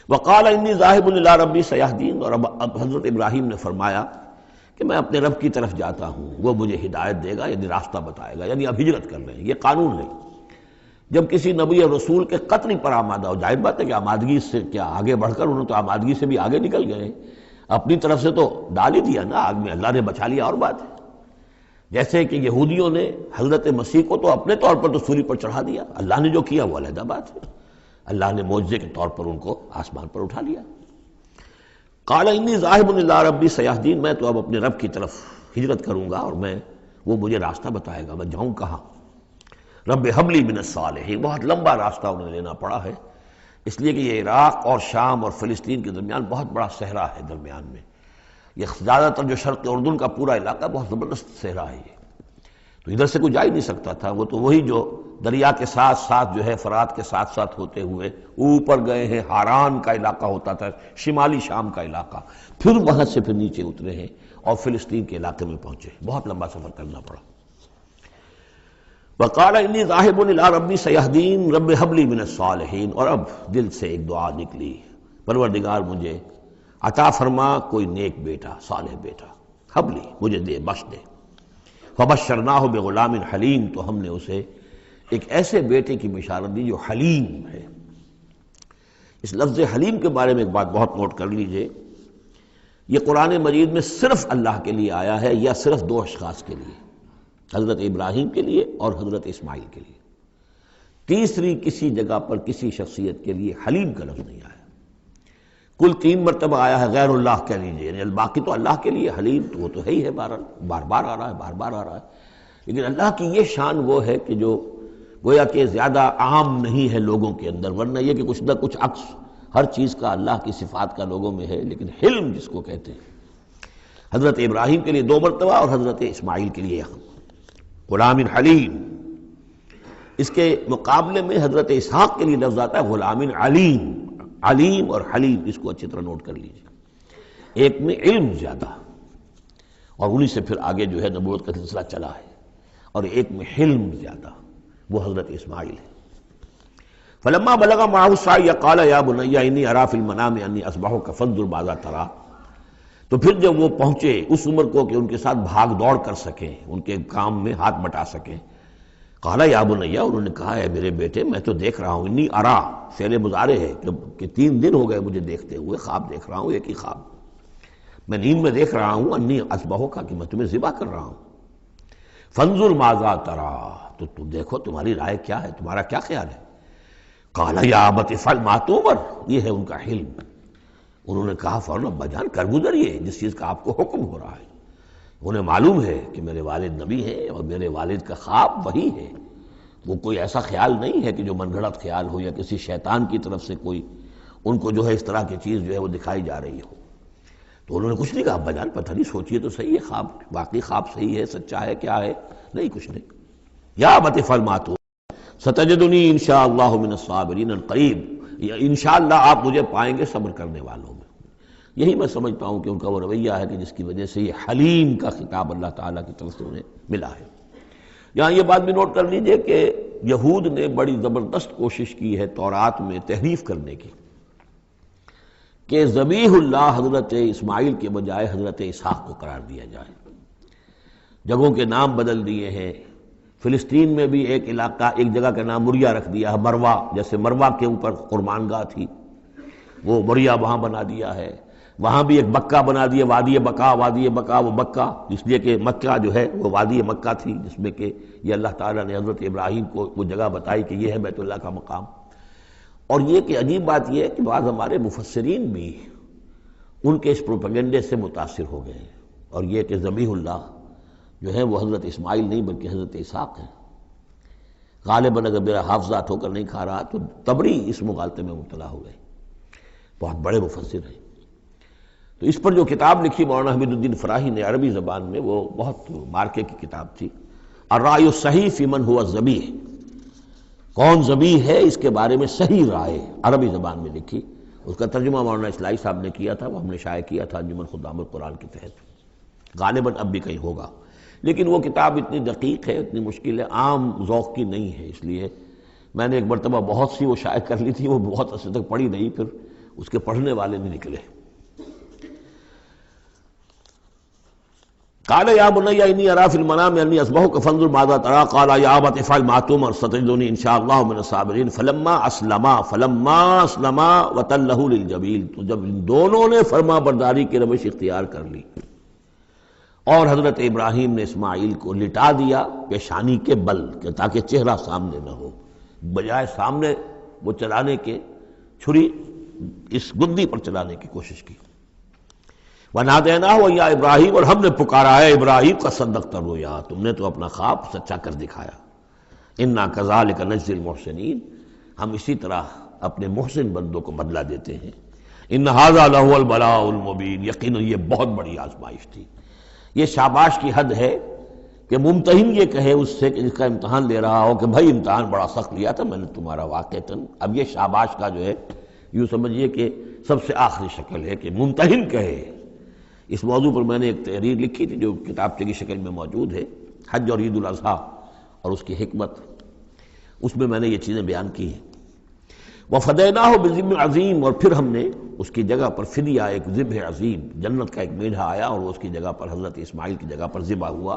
وقال انی ذاہب الی ربی سیہدین، اور اب حضرت ابراہیم نے فرمایا کہ میں اپنے رب کی طرف جاتا ہوں، وہ مجھے ہدایت دے گا، یعنی راستہ بتائے گا، یعنی اب ہجرت کر رہے ہیں، یہ قانون ہے۔ جب کسی نبی اور رسول کے قتل پر آمادہ ہو، ظاہر بات ہے کہ آمادگی سے کیا آگے بڑھ کر، انہوں تو آمادگی سے بھی آگے نکل گئے، اپنی طرف سے تو ڈال ہی دیا نا آگ میں، اللہ نے بچا لیا، اور بات ہے۔ جیسے کہ یہودیوں نے حضرت مسیح کو تو اپنے طور پر تو سولی پر چڑھا دیا، اللہ نے جو کیا وہ علیحدہ بات ہے، اللہ نے معجزے کے طور پر ان کو آسمان پر اٹھا لیا۔ قال انی ذاہب الی ربی سیہدین، میں تو اب اپنے رب کی طرف ہجرت کروں گا، اور وہ مجھے راستہ بتائے گا، میں جاؤں کہاں۔ رب حب لی من الصالحین، بہت لمبا راستہ انہیں لینا پڑا ہے، اس لیے کہ یہ عراق اور شام اور فلسطین کے درمیان بہت بڑا صحرا ہے، درمیان میں یہ زیادہ تر جو شرق اردن کا پورا علاقہ بہت زبردست صحرا ہے، یہ تو ادھر سے کوئی جا ہی نہیں سکتا تھا، وہ تو وہی جو دریا کے ساتھ ساتھ جو ہے فرات کے ساتھ ساتھ ہوتے ہوئے اوپر گئے ہیں، ہاران کا علاقہ ہوتا تھا، شمالی شام کا علاقہ، پھر وہاں سے پھر نیچے اترے ہیں اور فلسطین کے علاقے میں پہنچے، بہت لمبا سفر کرنا پڑا۔ وقال انی ذاہب الی ربی سیہدین رب حب لی من الصالحین، اور اب دل سے ایک دعا نکلی، پروردگار مجھے عطا فرما کوئی نیک بیٹا، صالح بیٹا، حب لی مجھے دے، بخش دے۔ فبشرناہ بغلام حلیم، تو ہم نے اسے ایک ایسے بیٹے کی بشارت دی جو حلیم ہے۔ اس لفظ حلیم کے بارے میں ایک بات بہت نوٹ کر لیجئے، یہ قرآن مجید میں صرف اللہ کے لیے آیا ہے، یا صرف دو اشخاص کے لیے، حضرت ابراہیم کے لیے اور حضرت اسماعیل کے لیے، تیسری کسی جگہ پر کسی شخصیت کے لیے حلیم کا لفظ نہیں آیا۔ کل 3 مرتبہ آیا ہے غیر اللہ کہہ لیجیے، یعنی باقی تو اللہ کے لیے حلیم تو وہ تو ہے ہی ہے، بار بار آ رہا ہے، بار بار آ رہا ہے، لیکن اللہ کی یہ شان وہ ہے کہ جو گویا کہ زیادہ عام نہیں ہے لوگوں کے اندر، ورنہ یہ کہ کچھ نہ کچھ عکس ہر چیز کا اللہ کی صفات کا لوگوں میں ہے، لیکن حلم جس کو کہتے ہیں، حضرت ابراہیم کے لیے 2 مرتبہ اور حضرت اسماعیل کے لیے غلام حلیم۔ اس کے مقابلے میں حضرت اسحاق کے لیے لفظ آتا ہے غلام علیم، علیم اور حلیم، اس کو اچھی طرح نوٹ کر لیجیے، ایک میں علم زیادہ اور انہی سے پھر آگے جو ہے نبوت کا سلسلہ چلا ہے، اور ایک میں حلم زیادہ، وہ حضرت اسماعیل ہے۔ فلما بلغ معه السعي قال يا بني اني ارى في المنام اني اصبحك فانظر ماذا ترى، تو پھر جب وہ پہنچے اس عمر کو کہ ان کے ساتھ بھاگ دوڑ کر سکیں، ان کے کام میں ہاتھ بٹا سکیں، قال یا بنی، انہوں نے کہا ہے میرے بیٹے میں تو دیکھ رہا ہوں، انی ارا فعل مضارع ہے کہ 3 دن ہو گئے مجھے دیکھتے ہوئے، خواب دیکھ رہا ہوں، ایک ہی خواب میں نیند میں دیکھ رہا ہوں، انی اصبحک کہ میں تمہیں ذبح کر رہا ہوں، فانظر ماذا ترى، تو تم دیکھو تمہاری رائے کیا ہے، تمہارا کیا خیال ہے۔ قال یا ابت افعل ما تؤمر، یہ ہے ان کا حلم، انہوں نے کہا فوراً ابا جان کر گزریے جس چیز کا آپ کو حکم ہو رہا ہے، انہیں معلوم ہے کہ میرے والد نبی ہیں اور میرے والد کا خواب وہی ہے، وہ کوئی ایسا خیال نہیں ہے کہ جو من گھڑت خیال ہو یا کسی شیطان کی طرف سے کوئی ان کو جو ہے اس طرح کی چیز جو ہے وہ دکھائی جا رہی ہو۔ تو انہوں نے کچھ نہیں کہا ابا جان پتہ نہیں سوچیے تو صحیح ہے، خواب واقعی خواب صحیح ہے، سچا ہے، کیا ہے، نہیں کچھ نہیں۔ یا ابت افعل ما تؤمر ستجدنی انشاءاللہ من الصابرین قریب، انشاءاللہ آپ مجھے پائیں گے صبر کرنے والوں میں۔ یہی میں سمجھتا ہوں کہ ان کا وہ رویہ ہے کہ جس کی وجہ سے یہ حلیم کا خطاب اللہ تعالیٰ کی طرف سے انہیں ملا ہے۔ یہاں یہ بات بھی نوٹ کر لیجئے کہ یہود نے بڑی زبردست کوشش کی ہے تورات میں تحریف کرنے کی، کہ ذبیح اللہ حضرت اسماعیل کے بجائے حضرت اسحاق کو قرار دیا جائے، جگہوں کے نام بدل دیے ہیں، فلسطین میں بھی ایک علاقہ، ایک جگہ کا نام مریا رکھ دیا ہے، مروا، جیسے مروا کے اوپر قربان گاہ تھی وہ مریا وہاں بنا دیا ہے، وہاں بھی ایک بکہ بنا دیا، وادی بکا، وادی بکا وہ بکہ، اس لیے کہ مکہ جو ہے وہ وادی مکہ تھی، جس میں کہ یہ اللہ تعالیٰ نے حضرت ابراہیم کو وہ جگہ بتائی کہ یہ ہے بیت اللہ کا مقام۔ اور یہ کہ عجیب بات یہ ہے کہ بعض ہمارے مفسرین بھی ان کے اس پروپیگنڈے سے متاثر ہو گئے ہیں، اور یہ کہ ذبیح اللہ جو ہے وہ حضرت اسماعیل نہیں بلکہ حضرت اسحاق ہے۔ غالباً اگر میرا حافظہ ہو کر نہیں کھا رہا تو تبری اس مغالطے میں مبتلا ہو گئے، بہت بڑے مفسر ہیں۔ تو اس پر جو کتاب لکھی مولانا حمید الدین فراہی نے عربی زبان میں، وہ بہت مارکے کی کتاب تھی، الرائے الصحیح فی من ہوا ذبیح، کون ذبیح ہے اس کے بارے میں صحیح رائے، عربی زبان میں لکھی، اس کا ترجمہ مولانا اسلائی صاحب نے کیا تھا، وہ ہم نے شائع کیا تھا انجمن خدام القرآن کے تحت، غالباً اب بھی کہیں ہوگا، لیکن وہ کتاب اتنی دقیق ہے، اتنی مشکل ہے، عام ذوق کی نہیں ہے، اس لیے میں نے ایک مرتبہ بہت سی وہ شائع کر لی تھی، وہ بہت عرصے تک پڑھی نہیں، پھر اس کے پڑھنے والے نہیں نکلے۔ قال یا بنی انی اری فی المنام انی اذبحک فانظر ماذا تری قال یا ابت افعل ما تؤمر ستجدنی ان شاء اللہ من الصابرین فلما اسلما وتلہ للجبین، تو جب ان دونوں نے فرما برداری کی روش اختیار کر لی اور حضرت ابراہیم نے اسماعیل کو لٹا دیا پیشانی کے بل کہ تاکہ چہرہ سامنے نہ ہو، بجائے سامنے وہ چلانے کے چھری اس گدی پر چلانے کی کوشش کی۔ وَنَادَيْنَاهُ يَا ابراہیم، اور ہم نے پکارا ہے ابراہیم کا صدقت الرؤیا، تم نے تو اپنا خواب سچا کر دکھایا۔ اِنَّا كَذَلِكَ نَجْزِي الْمُحْسِنِينَ، ہم اسی طرح اپنے محسن بندوں کو بدلہ دیتے ہیں۔ إِنَّ هَذَا لَهُوَ الْبَلَاءُ الْمُبِينُ، یقیناً یہ بہت بڑی آزمائش تھی۔ یہ شاباش کی حد ہے کہ ممتحن یہ کہے اس سے کہ جس کا امتحان لے رہا ہو کہ بھائی امتحان بڑا سخت لیا تھا میں نے تمہارا واقعتاً، اب یہ شاباش کا جو ہے یوں سمجھیے کہ سب سے آخری شکل ہے کہ ممتحن کہے۔ اس موضوع پر میں نے ایک تحریر لکھی تھی جو کتابچے کی شکل میں موجود ہے، حج اور عید الاضحیٰ اور اس کی حکمت، اس میں نے یہ چیزیں بیان کی ہیں۔ وَفَدَيْنَاهُ بِذِبْحٍ عَظِيمٍ، اور پھر ہم نے اس کی جگہ پر فدیہ ایک ذبح عظیم، جنت کا ایک میڑھا آیا اور اس کی جگہ پر حضرت اسماعیل کی جگہ پر ذبح ہوا،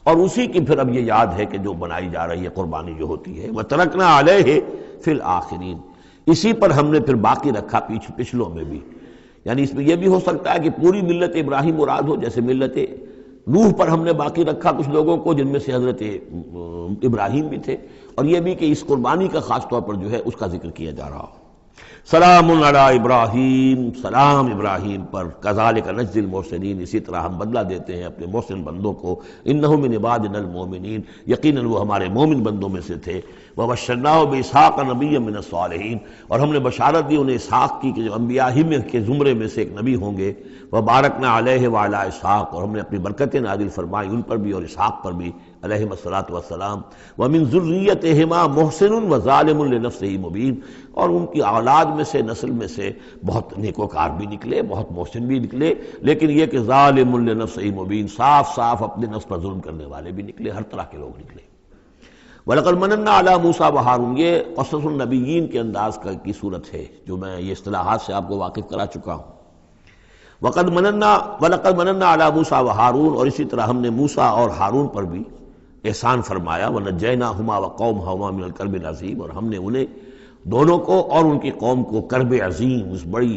اور اسی کی پھر اب یہ یاد ہے کہ جو بنائی جا رہی ہے قربانی جو ہوتی ہے۔ وَتَرَكْنَا عَلَيْهِ فِي الْآخِرِينَ، اسی پر ہم نے پھر باقی رکھا پچھلوں میں بھی، یعنی اس میں یہ بھی ہو سکتا ہے کہ پوری ملت ابراہیم مراد ہو، جیسے ملت نوح پر ہم نے باقی رکھا کچھ لوگوں کو جن میں سے حضرت ابراہیم بھی تھے، اور یہ بھی کہ اس قربانی کا خاص طور پر جو ہے اس کا ذکر کیا جا رہا ہو۔ سلام علی ابراہیم، سلام ابراہیم پر، کذالک نجزی المحسنین، اسی طرح ہم بدلہ دیتے ہیں اپنے محسن بندوں کو، انہ من عبادنا المؤمنین، یقیناً وہ ہمارے مومن بندوں میں سے تھے۔ وبشرناہ باسحاق نبیا من الصالحین، اور ہم نے بشارت دی انہیں اسحاق کی کہ جو انبیاء ہی میں کے زمرے میں سے ایک نبی ہوں گے۔ وبارکنا علیہ وعلی اسحاق، اور ہم نے اپنی برکتیں نازل فرمائی ان پر بھی اور اسحاق پر بھی علیہم الصلاۃ والسلام۔ ومن ذریتہما محسن وظالم لنفسہ مبین، اور ان کی اولاد میں سے نسل میں سے بہت نیکوکار بھی نکلے، بہت محسن بھی نکلے، لیکن یہ کہ ظالم لنفسہ مبین، صاف صاف اپنے نفس پر ظلم کرنے والے بھی نکلے، ہر طرح کے لوگ نکلے۔ وَلَقَدْ مَنَنَّا عَلَىٰ مُوسَىٰ وَهَارُونَ، یہ قصص النبیین کے انداز کی صورت ہے جو میں یہ اصطلاحات سے آپ کو واقف کرا چکا ہوں۔ وَلَقَدْ مَنَنَّا عَلَىٰ مُوسَىٰ وَهَارُونَ، اور اسی طرح ہم نے موسیٰ اور ہارون پر بھی احسان فرمایا۔ وَنَجَّيْنَاهُمَا وَقَوْمَهُمَا مِنَ الْكَرْبِ الْعَظِيمِ، اور ہم نے انہیں دونوں کو اور ان کی قوم کو کرب عظیم، اس بڑی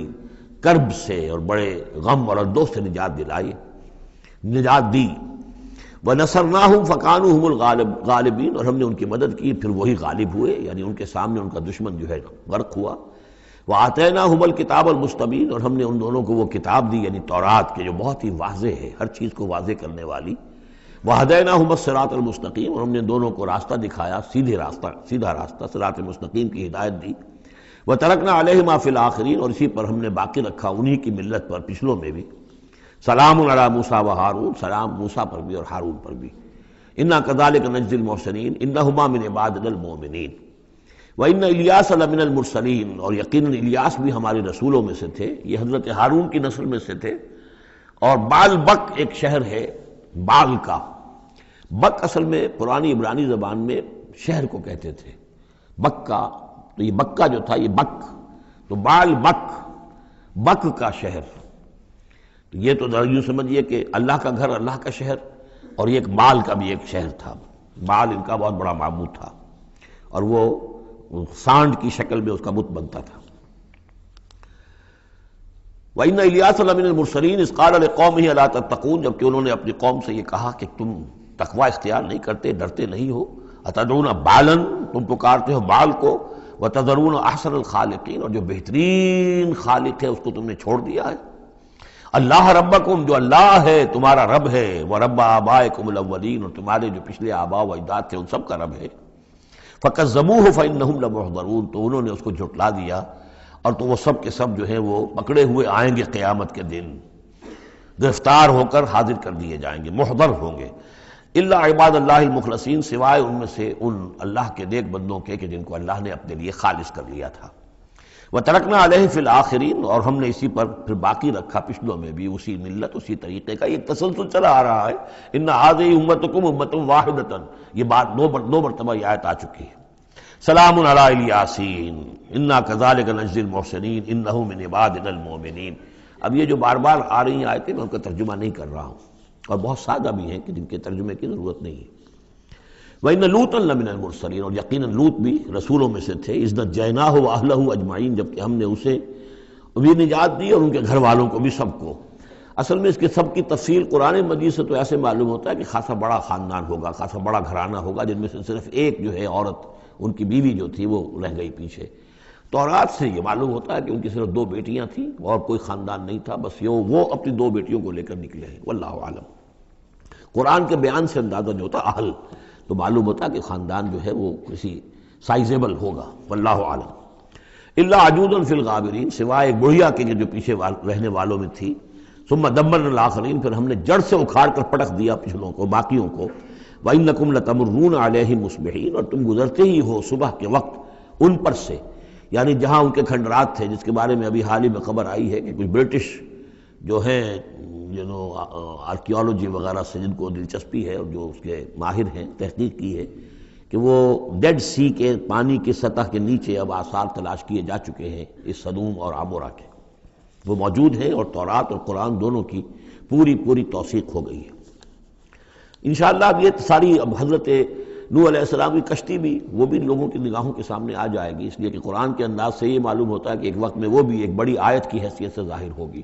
کرب سے اور بڑے غم اور اردو سے نجات دلائی، نجات دی۔ وَنَصَرْنَاهُمْ فَكَانُوا هُمُ الْغَالِبِينَ، اور ہم نے ان کی مدد کی پھر وہی غالب ہوئے، یعنی ان کے سامنے ان کا دشمن جو ہے غرق ہوا۔ وَآتَيْنَاهُمُ الْكِتَابَ الْمُسْتَبِينَ، اور ہم نے ان دونوں کو وہ کتاب دی یعنی تورات کے جو بہت ہی واضح ہے، ہر چیز کو واضح کرنے والی۔ وَهَدَيْنَاهُمَ الصِّرَاطَ الْمُسْتَقِيمَ، اور ہم نے دونوں کو راستہ دکھایا، سیدھا راستہ صراط مستقیم کی ہدایت دی۔ وَتَرَكْنَا عَلَيْهِمَا فِي الْآخِرِينَ، اور اسی پر ہم نے باقی رکھا انہی کی ملت پر پچھلوں میں بھی۔ سلام علی موسیٰ وہارون، سلام موسیٰ پر بھی اور ہارون پر بھی۔ انا کذالک نجزی المحسنین انہما من عبادنا المؤمنین وان الیاس لمن المرسلین، اور یقیناً الیاس بھی ہمارے رسولوں میں سے تھے، یہ حضرت ہارون کی نسل میں سے تھے۔ اور بال بک ایک شہر ہے بال کا، بک اصل میں پرانی عبرانی زبان میں شہر کو کہتے تھے، بکہ، تو یہ بکہ جو تھا یہ بک، تو بال بک، بک کا شہر، تو یہ تو یوں سمجھیے کہ اللہ کا گھر، اللہ کا شہر، اور یہ ایک بال کا بھی ایک شہر تھا، بال ان کا بہت بڑا معبود تھا، اور وہ سانڈ کی شکل میں اس کا بت بنتا تھا۔ وَإِنَّ إِلْيَاسَ لَمِنَ الْمُرْسَلِينَ إِذْ قَالَ لِقَوْمِهِ أَلَا تَتَّقُونَ، جبکہ انہوں نے اپنی قوم سے یہ کہا کہ تم تقوی اختیار نہیں کرتے، ڈرتے نہیں ہو۔ أَتَدْعُونَ بَالًا، تم پکارتے ہو بال کو، وَتَذَرُونَ أَحْسَنَ الْخَالِقِينَ، اور جو بہترین خالق ہے اس کو تم نے چھوڑ دیا ہے۔ اللہ ربکم، جو اللہ ہے تمہارا رب ہے، وَرَبَّ آبائکم الأولین، اور تمہارے جو پچھلے آباء و اجداد تھے ان سب کا رب ہے۔ فَكَذَّبُوهُ فَإِنَّهُمْ لَمُحْضَرُونَ، تو انہوں نے اس کو جھٹلا دیا، اور تو وہ سب کے سب جو ہیں وہ پکڑے ہوئے آئیں گے قیامت کے دن، گرفتار ہو کر حاضر کر دیے جائیں گے، محضر ہوں گے۔ الا عباد اللہ المخلصین، سوائے ان میں سے ان اللہ کے نیک بندوں کے کہ جن کو اللہ نے اپنے لیے خالص کر لیا تھا۔ وَتَرَكْنَا عَلَيْهِ فِي الْآخِرِينَ، اور ہم نے اسی پر پھر باقی رکھا پچھلوں میں بھی اسی ملت، اسی طریقے کا ایک تسلسل چلا آ رہا ہے۔ ان هذه امتکم امۃ واحدۃ، یہ بات دو مرتبہ یہ آیت آ چکی ہے۔ سلام علی الیاسین انا کذالک نجزی المحسنین انہ من عبادنا المؤمنین۔ اب یہ جو بار بار آ رہی ہیں آیتیں میں ان کا ترجمہ نہیں کر رہا ہوں، اور بہت سادہ بھی ہیں کہ جن کے ترجمے کی ضرورت نہیں ہے۔ وَإِنَّ لُوطًا لَمِنَ الْمُرْسَلِينَ، اور یقیناً لوط بھی رسولوں میں سے تھے، اِذْ نَجَّيْنَاهُ وَأَهْلَهُ أَجْمَعِينَ، جبکہ ہم نے اسے بھی نجات دی اور ان کے گھر والوں کو بھی، سب کو۔ اصل میں اس کے سب کی تفصیل قرآن مجید سے تو ایسے معلوم ہوتا ہے کہ خاصا بڑا خاندان ہوگا، خاصا بڑا گھرانہ ہوگا، جن میں سے صرف ایک جو ہے عورت، ان کی بیوی جو تھی وہ رہ گئی پیچھے۔ تورات سے یہ معلوم ہوتا ہے کہ ان کی صرف 2 بیٹیاں تھیں اور کوئی خاندان نہیں تھا، بس وہ اپنی 2 بیٹیوں کو لے کر نکلے ہیں، واللہ عالم۔ قرآن کے بیان سے اندازہ جو ہوتا اہل، تو معلوم ہوتا کہ خاندان جو ہے وہ کسی سائزیبل ہوگا، واللہ عالم۔ الا عجوزا فی الغابرین، سوائے ایک بڑھیا کے جو پیچھے رہنے والوں میں تھی۔ ثم دمرنا الاخرین، پھر ہم نے جڑ سے اکھاڑ کر پٹک دیا پچھلوں کو، باقیوں کو۔ وانکم لتمرون علیہم مصبحین، اور تم گزرتے ہی ہو صبح کے وقت ان پر سے، یعنی جہاں ان کے کھنڈرات تھے، جس کے بارے میں ابھی حال ہی میں خبر آئی ہے کہ کچھ برٹش جو ہیں آرکیالوجی وغیرہ سے جن کو دلچسپی ہے اور جو اس کے ماہر ہیں، تحقیق کی ہے کہ وہ ڈیڈ سی کے پانی کی سطح کے نیچے اب آثار تلاش کیے جا چکے ہیں اس سدوم اور عمورہ کے، وہ موجود ہیں، اور تورات اور قرآن دونوں کی پوری توثیق ہو گئی ہے۔ انشاءاللہ اب یہ ساری اب حضرت نوح علیہ السلام کی کشتی بھی، وہ بھی لوگوں کی نگاہوں کے سامنے آ جائے گی، اس لیے کہ قرآن کے انداز سے یہ معلوم ہوتا ہے کہ ایک وقت میں وہ بھی ایک بڑی آیت کی حیثیت سے ظاہر ہوگی،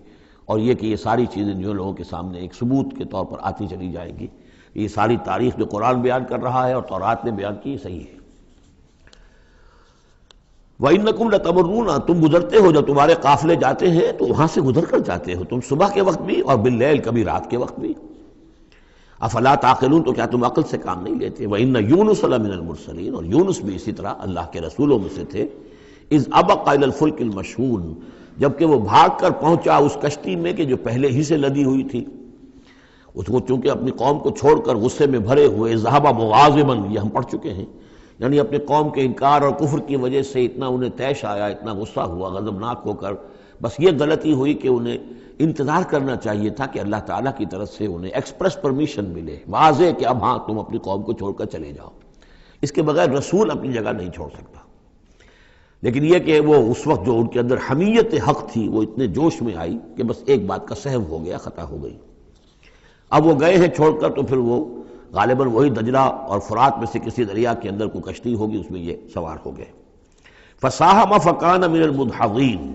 اور یہ کہ یہ ساری چیزیں جو لوگوں کے سامنے ایک ثبوت کے طور پر آتی چلی جائیں گی۔ یہ ساری تاریخ جو قرآن بیان کر رہا ہے اور تورات نے بیان کی، صحیح ہے۔ وَإِنَّكُمْ لَتَمُرُّونَ، تم گزرتے ہو، جب تمہارے قافلے جاتے ہیں تو وہاں سے گزر کر جاتے ہو تم، صبح کے وقت بھی اور باللیل، کبھی رات کے وقت بھی۔ افلا تعقلون، تو کیا تم عقل سے کام نہیں لیتے؟ وَإِنَّ يُونُسَ لَمِنَ الْمُرْسَلِينَ، اور یونس بھی اسی طرح اللہ کے رسولوں میں سے تھے۔ اِذْ أَبَقَ إِلَى الْفُلْكِ الْمَشْحُونِ، جبکہ وہ بھاگ کر پہنچا اس کشتی میں کہ جو پہلے ہی سے لدی ہوئی تھی۔ اس کو چونکہ اپنی قوم کو چھوڑ کر غصے میں بھرے ہوئے، ذهب مغاضبا، یہ ہم پڑھ چکے ہیں، یعنی اپنے قوم کے انکار اور کفر کی وجہ سے اتنا انہیں طیش آیا، اتنا غصہ ہوا، غضبناک ہو کر، بس یہ غلطی ہوئی کہ انہیں انتظار کرنا چاہیے تھا کہ اللہ تعالیٰ کی طرف سے انہیں ایکسپریس پرمیشن ملے، واضح کہ اب ہاں تم اپنی قوم کو چھوڑ کر چلے جاؤ۔ اس کے بغیر رسول اپنی جگہ نہیں چھوڑ سکتا۔ لیکن یہ کہ وہ اس وقت جو ان کے اندر حمیت حق تھی وہ اتنے جوش میں آئی کہ بس ایک بات کا سہو ہو گیا، خطا ہو گئی۔ اب وہ گئے ہیں چھوڑ کر، تو پھر وہ غالباً وہی دجلہ اور فرات میں سے کسی دریا کے اندر کوئی کشتی ہوگی، اس میں یہ سوار ہو گئے۔ فَسَاهَمَ فَكَانَ مِنَ الْمُدْحَضِينَ،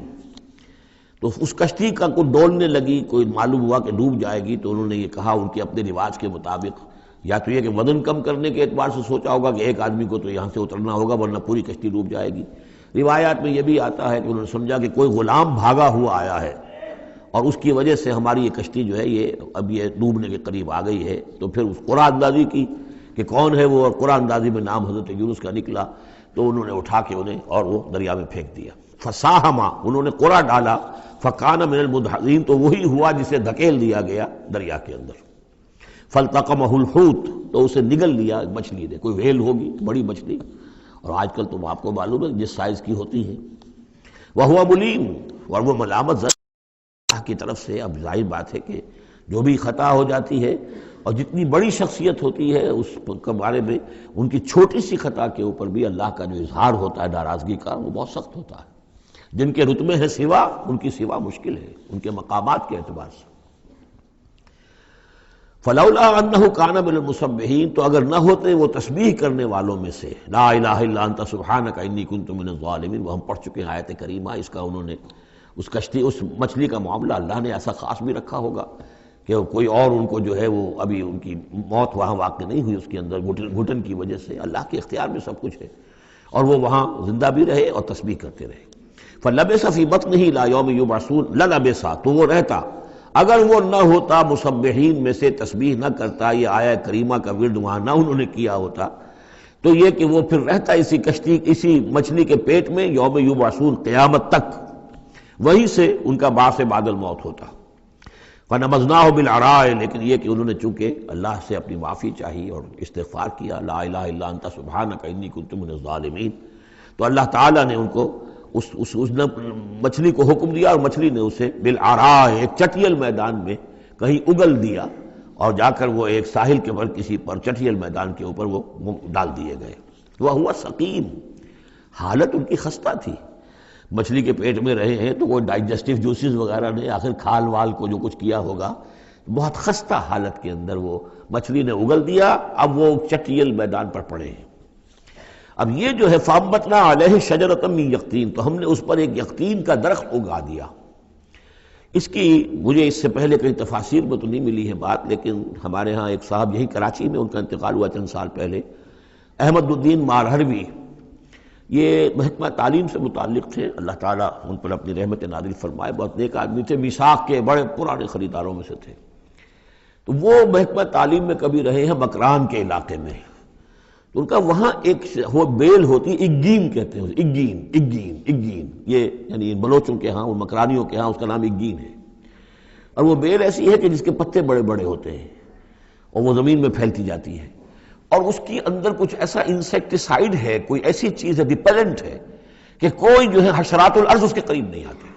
تو اس کشتی کا کوئی ڈولنے لگی، کوئی معلوم ہوا کہ ڈوب جائے گی، تو انہوں نے یہ کہا ان کے اپنے رواج کے مطابق، یا تو یہ کہ وزن کم کرنے کے اعتبار سے سوچا ہوگا کہ ایک آدمی کو تو یہاں سے اترنا ہوگا ورنہ پوری کشتی ڈوب جائے گی۔ روایات میں یہ بھی آتا ہے کہ انہوں نے سمجھا کہ کوئی غلام بھاگا ہوا آیا ہے اور اس کی وجہ سے ہماری یہ کشتی جو ہے یہ اب یہ ڈوبنے کے قریب آ گئی ہے، تو پھر اس قرآن اندازی کی کہ کون ہے وہ، اور قرآن اندازی میں نام حضرت یونس کا نکلا، تو انہوں نے اٹھا کے انہیں اور وہ دریا میں پھینک دیا۔ فساہما، انہوں نے قرآ ڈالا، فکان من المدحضین، تو وہی ہوا جسے دھکیل دیا گیا دریا کے اندر۔ فالتقمہ الحوت، تو اسے نگل لیا مچھلی نے، کوئی ویل ہوگی بڑی مچھلی، اور آج کل تو آپ کو معلوم ہے جس سائز کی ہوتی ہیں۔ وہو ملیم، اور وہ ملامت اللہ کی طرف سے۔ اب ظاہر بات ہے کہ جو بھی خطا ہو جاتی ہے اور جتنی بڑی شخصیت ہوتی ہے اس کے بارے میں ان کی چھوٹی سی خطا کے اوپر بھی اللہ کا جو اظہار ہوتا ہے ناراضگی کا، وہ بہت سخت ہوتا ہے۔ جن کے رتبے ہیں سوا، ان کی سوا مشکل ہے ان کے مقامات کے اعتبار سے۔ فلولا انہ کان من المسبحین، تو اگر نہ ہوتے وہ تسبیح کرنے والوں میں سے، لا الہ الا انت سبحانک انی کنت من الظالمین، وہ ہم پڑھ چکے ہیں آیت کریمہ۔ اس کا انہوں نے اس کشتی، اس مچھلی کا معاملہ اللہ نے ایسا خاص بھی رکھا ہوگا کہ کوئی اور ان کو جو ہے وہ ابھی ان کی موت وہاں واقع نہیں ہوئی، اس کے اندر گھٹن کی وجہ سے، اللہ کے اختیار میں سب کچھ ہے، اور وہ وہاں زندہ بھی رہے اور تسبیح کرتے رہے۔ فلبث فی بطنہ الی یوم یبعثون، للبث، تو وہ رہتا، اگر وہ نہ ہوتا مسبحین میں سے، تسبیح نہ کرتا، یہ آیہ کریمہ کا ورد وہاں نہ انہوں نے کیا ہوتا، تو یہ کہ وہ پھر رہتا اسی کشتی، اسی مچھلی کے پیٹ میں، یوم یبعثون، قیامت تک، وہیں سے ان کا بعث بعد الموت ہوتا۔ فنبذناہ بالعراء، لیکن یہ کہ انہوں نے چونکہ اللہ سے اپنی معافی چاہی اور استغفار کیا، لا الہ الا انت سبحانک انی کنت من الظالمین، تو اللہ تعالیٰ نے ان کو اس مچھلی کو حکم دیا، اور مچھلی نے اسے بالعراء، ایک چٹیل میدان میں کہیں اگل دیا، اور جا کر وہ ایک ساحل کے پر کسی پر چٹیل میدان کے اوپر وہ ڈال دیے گئے۔ وہو سقیم، حالت ان کی خستہ تھی، مچھلی کے پیٹ میں رہے ہیں تو وہ ڈائجسٹو جوسز وغیرہ نے آخر کھال وال کو جو کچھ کیا ہوگا، بہت خستہ حالت کے اندر وہ مچھلی نے اگل دیا، اب وہ چٹیل میدان پر پڑے ہیں۔ اب یہ جو ہے فَأَنبَتْنَا عَلَيْهِ شَجَرَةً مِّن یقطین، تو ہم نے اس پر ایک یقطین کا درخت اگا دیا۔ اس کی مجھے اس سے پہلے کئی تفاسیر میں تو نہیں ملی ہے بات، لیکن ہمارے ہاں ایک صاحب یہی کراچی میں، ان کا انتقال ہوا چند سال پہلے، احمد الدین مارہروی، یہ محکمہ تعلیم سے متعلق تھے، اللہ تعالیٰ ان پر اپنی رحمت نازل فرمائے، بہت نیک آدمی تھے، میثاق کے بڑے پرانے خریداروں میں سے تھے۔ تو وہ محکمہ تعلیم میں کبھی رہے ہیں مکران کے علاقے میں، تو ان کا وہاں ایک وہ بیل ہوتی ہے، اگین کہتے ہیں، اگین، یہ یعنی بلوچوں کے ہاں، وہ مکرانیوں کے ہاں اس کا نام اگین ہے، اور وہ بیل ایسی ہے کہ جس کے پتے بڑے بڑے ہوتے ہیں اور وہ زمین میں پھیلتی جاتی ہے، اور اس کی اندر کچھ ایسا انسیکٹیسائیڈ ہے، کوئی ایسی چیز ہے، ریپیلنٹ ہے، کہ کوئی جو ہے حشرات الارض اس کے قریب نہیں آتے۔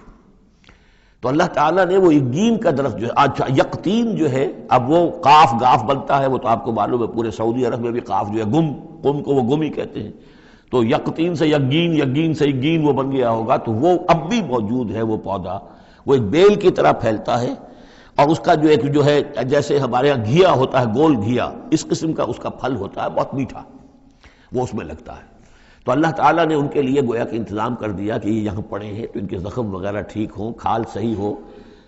تو اللہ تعالیٰ نے وہ اگین کا درخت جو ہے، اچھا یقطین جو ہے، اب وہ قاف گاف بنتا ہے، وہ تو آپ کو معلوم ہے پورے سعودی عرب میں بھی قاف جو ہے قم کو وہ گم ہی کہتے ہیں، تو یقطین سے یقین، یقین سے اگین وہ بن گیا ہوگا، تو وہ اب بھی موجود ہے وہ پودا، وہ ایک بیل کی طرح پھیلتا ہے، اور اس کا جو ایک جو ہے جیسے ہمارے یہاں گھیا ہوتا ہے، گول گھیا، اس قسم کا اس کا پھل ہوتا ہے، بہت میٹھا، وہ اس میں لگتا ہے۔ تو اللہ تعالیٰ نے ان کے لیے گویا کہ انتظام کر دیا کہ یہ یہاں پڑے ہیں تو ان کے زخم وغیرہ ٹھیک ہوں، کھال صحیح ہو،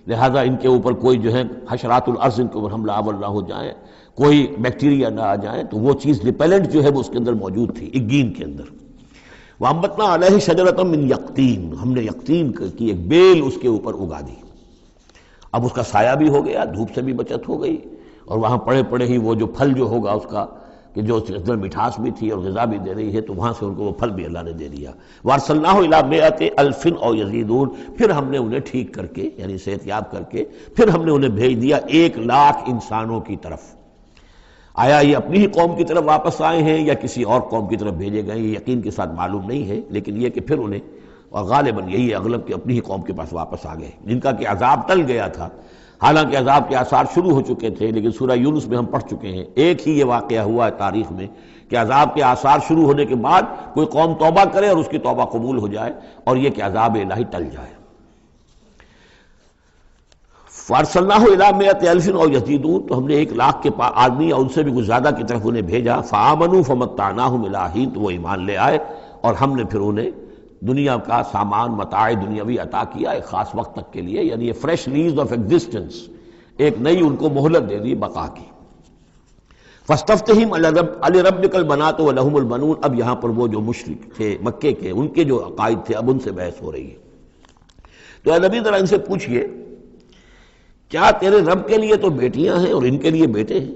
لہذا ان کے اوپر کوئی جو ہے حشرات الارض ان کے اوپر حملہ آور نہ ہو جائیں، کوئی بیکٹیریا نہ آ جائیں، تو وہ چیز ریپیلنٹ جو ہے وہ اس کے اندر موجود تھی اگین کے اندر۔ وَأَنبَتْنَا عَلَيْهِ شَجَرَةً مِّن یقطین، ہم نے یقطین کی ایک بیل اس کے اوپر اگا دی۔ اب اس کا سایہ بھی ہو گیا، دھوپ سے بھی بچت ہو گئی، اور وہاں پڑے پڑے ہی وہ جو پھل جو ہوگا اس کا، کہ جو اس کے اندر مٹھاس بھی تھی اور غذا بھی دے رہی ہے، تو وہاں سے ان کو وہ پھل بھی اللہ نے دے دیا۔ وَأَرْسَلْنَاهُ إِلَىٰ مِائَةِ أَلْفٍ أَوْ يَزِيدُونَ، پھر ہم نے انہیں ٹھیک کر کے یعنی صحت یاب کر کے پھر ہم نے انہیں بھیج دیا 1,00,000 انسانوں کی طرف۔ آیا یہ اپنی ہی قوم کی طرف واپس آئے ہیں یا کسی اور قوم کی طرف بھیجے گئے، یہ یقین کے ساتھ معلوم نہیں ہے، لیکن یہ کہ پھر انہیں، اور غالباً یہی ہے اغلب کہ اپنی ہی قوم کے پاس واپس آ گئے، جن کا کہ عذاب ٹل گیا تھا، حالانکہ عذاب کے آثار شروع ہو چکے تھے، لیکن سورہ یونس میں ہم پڑھ چکے ہیں، ایک ہی یہ واقعہ ہوا ہے تاریخ میں کہ عذاب کے آثار شروع ہونے کے بعد کوئی قوم توبہ کرے اور اس کی توبہ قبول ہو جائے، اور یہ کہ عذاب الہی ٹل جائے۔ فَأَرْسَلْنَاهُ إِلَىٰ مِائَةِ أَلْفٍ أَوْ يَزِيدُونَ، تو ہم نے 1,00,000 کے آدمی اور ان سے بھی کچھ زیادہ کی طرف انہیں بھیجا۔ فَآمَنُوا فَمَتَّعْنَاهُمْ إِلَىٰ حِینٍ، تو وہ ایمان لے آئے اور ہم نے پھر انہیں دنیا کا سامان متاع دنیاوی عطا کیا ایک خاص وقت تک کے لیے، یعنی یہ فریش لیز آف ایگزسٹنس، ایک نئی ان کو مہلت دے دی بقا کی۔ فَاسْتَفْتِهِمْ أَلِرَبِّكَ الْبَنَاتُ وَلَهُمُ الْبَنُونَ، اب یہاں پر وہ جو مشرک تھے مکے کے، ان کے جو عقائد تھے اب ان سے بحث ہو رہی ہے۔ تو اے نبی ذرا ان سے پوچھئے، کیا تیرے رب کے لیے تو بیٹیاں ہیں اور ان کے لیے بیٹے ہیں؟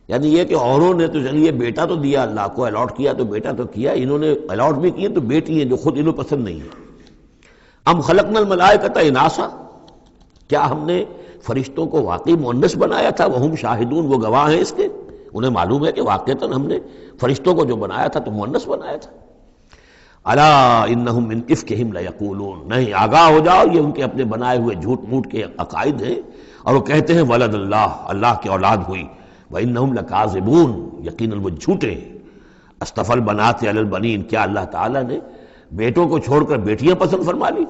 یعنی یہ کہ اوروں نے تو چلیے بیٹا تو دیا، اللہ کو الاٹ کیا تو بیٹا تو کیا، انہوں نے الاٹ بھی کیے تو بیٹی ہیں جو خود انہوں پسند نہیں ہے۔ ام خلقنا الملائکۃ اناثا، کیا ہم نے فرشتوں کو واقعی مؤنث بنایا تھا؟ وہم شاہدون، وہ گواہ ہیں اس کے، انہیں معلوم ہے کہ واقعتاً ہم نے فرشتوں کو جو بنایا تھا تو مؤنث بنایا تھا۔ الا انہم من افکہم لیقولون، نہیں آگاہ ہو جاؤ، یہ ان کے اپنے بنائے ہوئے جھوٹ موٹ کے عقائد ہیں، اور وہ کہتے ہیں ولد اللہ، اللہ کی اولاد ہوئی، وانہم لکاذبون، یقیناً وہ جھوٹے ہیں۔ اصطفى البنات علی البنین، کیا اللہ تعالیٰ نے بیٹوں کو چھوڑ کر بیٹیاں پسند فرما لی؟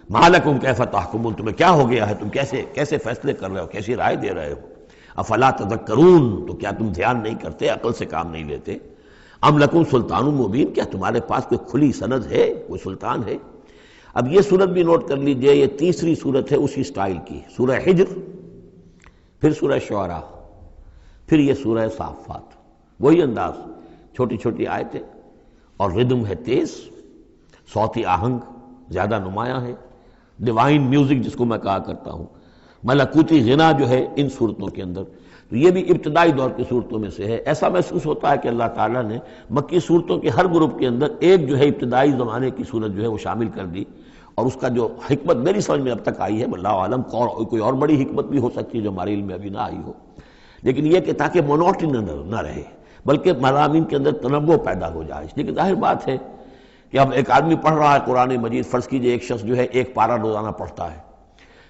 ما لکم کیف تحکمون، تمہیں کیا ہو گیا ہے، تم کیسے فیصلے کر رہے ہو، کیسی رائے دے رہے ہو؟ افلا تذکرون، تو کیا تم دھیان نہیں کرتے، عقل سے کام نہیں لیتے؟ ام لکم سلطان مبین، کیا تمہارے پاس کوئی کھلی سند ہے، کوئی سلطان ہے؟ اب یہ صورت بھی نوٹ کر لیجئے، یہ تیسری صورت ہے اسی سٹائل کی، سورہ حجر، پھر سورہ شعراء، پھر یہ سورہ صافات، وہی انداز، چھوٹی چھوٹی آیتیں، اور ردم ہے تیز، صوتی آہنگ زیادہ نمایاں ہے، ڈیوائن میوزک جس کو میں کہا کرتا ہوں، ملکوتی غنا جو ہے ان صورتوں کے اندر۔ تو یہ بھی ابتدائی دور کی صورتوں میں سے ہے۔ ایسا محسوس ہوتا ہے کہ اللہ تعالیٰ نے مکی صورتوں کے ہر گروپ کے اندر ایک جو ہے ابتدائی زمانے کی صورت جو ہے وہ شامل کر دی، اور اس کا جو حکمت میری سمجھ میں اب تک آئی ہے، واللہ عالم کوئی اور بڑی حکمت بھی ہو سکتی ہے جو ہمارے علم میں ابھی نہ آئی ہو، لیکن یہ کہ تاکہ مونوٹنی نہ رہے، بلکہ مضامین کے اندر تنوع پیدا ہو جائے۔ لیکن ظاہر بات ہے کہ اب ایک آدمی پڑھ رہا ہے قرآن مجید، فرض کیجئے ایک شخص جو ہے ایک پارہ روزانہ پڑھتا ہے،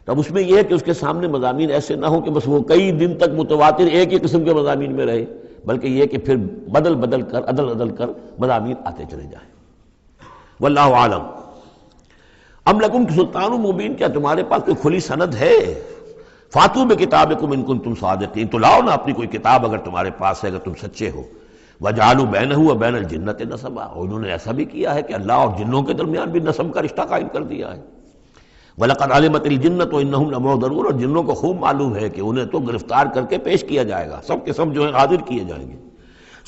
تب اس میں یہ ہے کہ اس کے سامنے مضامین ایسے نہ ہوں کہ بس وہ کئی دن تک متواتر ایک ہی قسم کے مضامین میں رہے، بلکہ یہ کہ پھر بدل کر عدل کر مضامین آتے چلے جائیں۔ واللہ عالم۔ ام لکم سلطان مبین، کیا تمہارے پاس کوئی کھلی سند ہے؟ فاتو بکتابکم ان کنتم صادقین، تو لاؤ نا اپنی کوئی کتاب اگر تمہارے پاس ہے، اگر تم سچے ہو۔ وجعلوا بینہ وبین الجنۃ نسبا، اور انہوں نے ایسا بھی کیا ہے کہ اللہ اور جنوں کے درمیان بھی نسب کا رشتہ قائم کر دیا ہے۔ وَلَقَدْ عَلِمَتِ الْجِنَّةُ وَإِنَّهُمْ لَمُحْضَرُونَ، اور جنوں کو خوب معلوم ہے کہ انہیں تو گرفتار کر کے پیش کیا جائے گا، سب کے سب جو ہیں حاضر کیے جائیں گے۔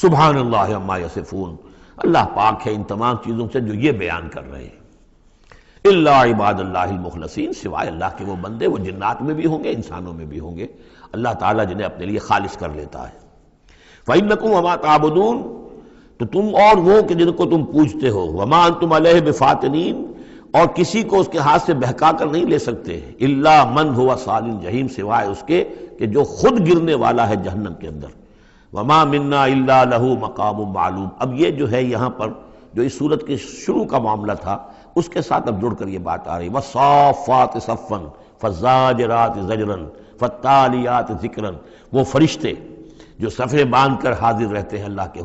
سبحان اللہ عما یصفون، اللہ پاک ہے ان تمام چیزوں سے جو یہ بیان کر رہے ہیں۔ الا عباد اللہ المخلصین، سوائے اللہ کے وہ بندے، وہ جنات میں بھی ہوں گے انسانوں میں بھی ہوں گے، اللہ تعالیٰ جنہیں اپنے لیے خالص کر لیتا ہے۔ فَإِنَّكُمْ وَمَا تَعْبُدُونَ، تو تم اور وہ کہ جن کو تم پوجتے ہو، وَمَا أَنْتُمْ عَلَيْهِ بِفَاتِنِينَ، اور کسی کو اس کے ہاتھ سے بہکا کر نہیں لے سکتے، الا من هو صال الجحیم، سوائے اس کے کہ جو خود گرنے والا ہے جہنم کے اندر۔ وما منا الا له مقام معلوم، اب یہ جو ہے یہاں پر جو اس صورت کے شروع کا معاملہ تھا اس کے ساتھ اب جڑ کر یہ بات آ رہی، والصافات صفا فالزاجرات زجرا فالتالیات ذکرا، وہ فرشتے جو صفیں باندھ کر حاضر رہتے ہیں اللہ کے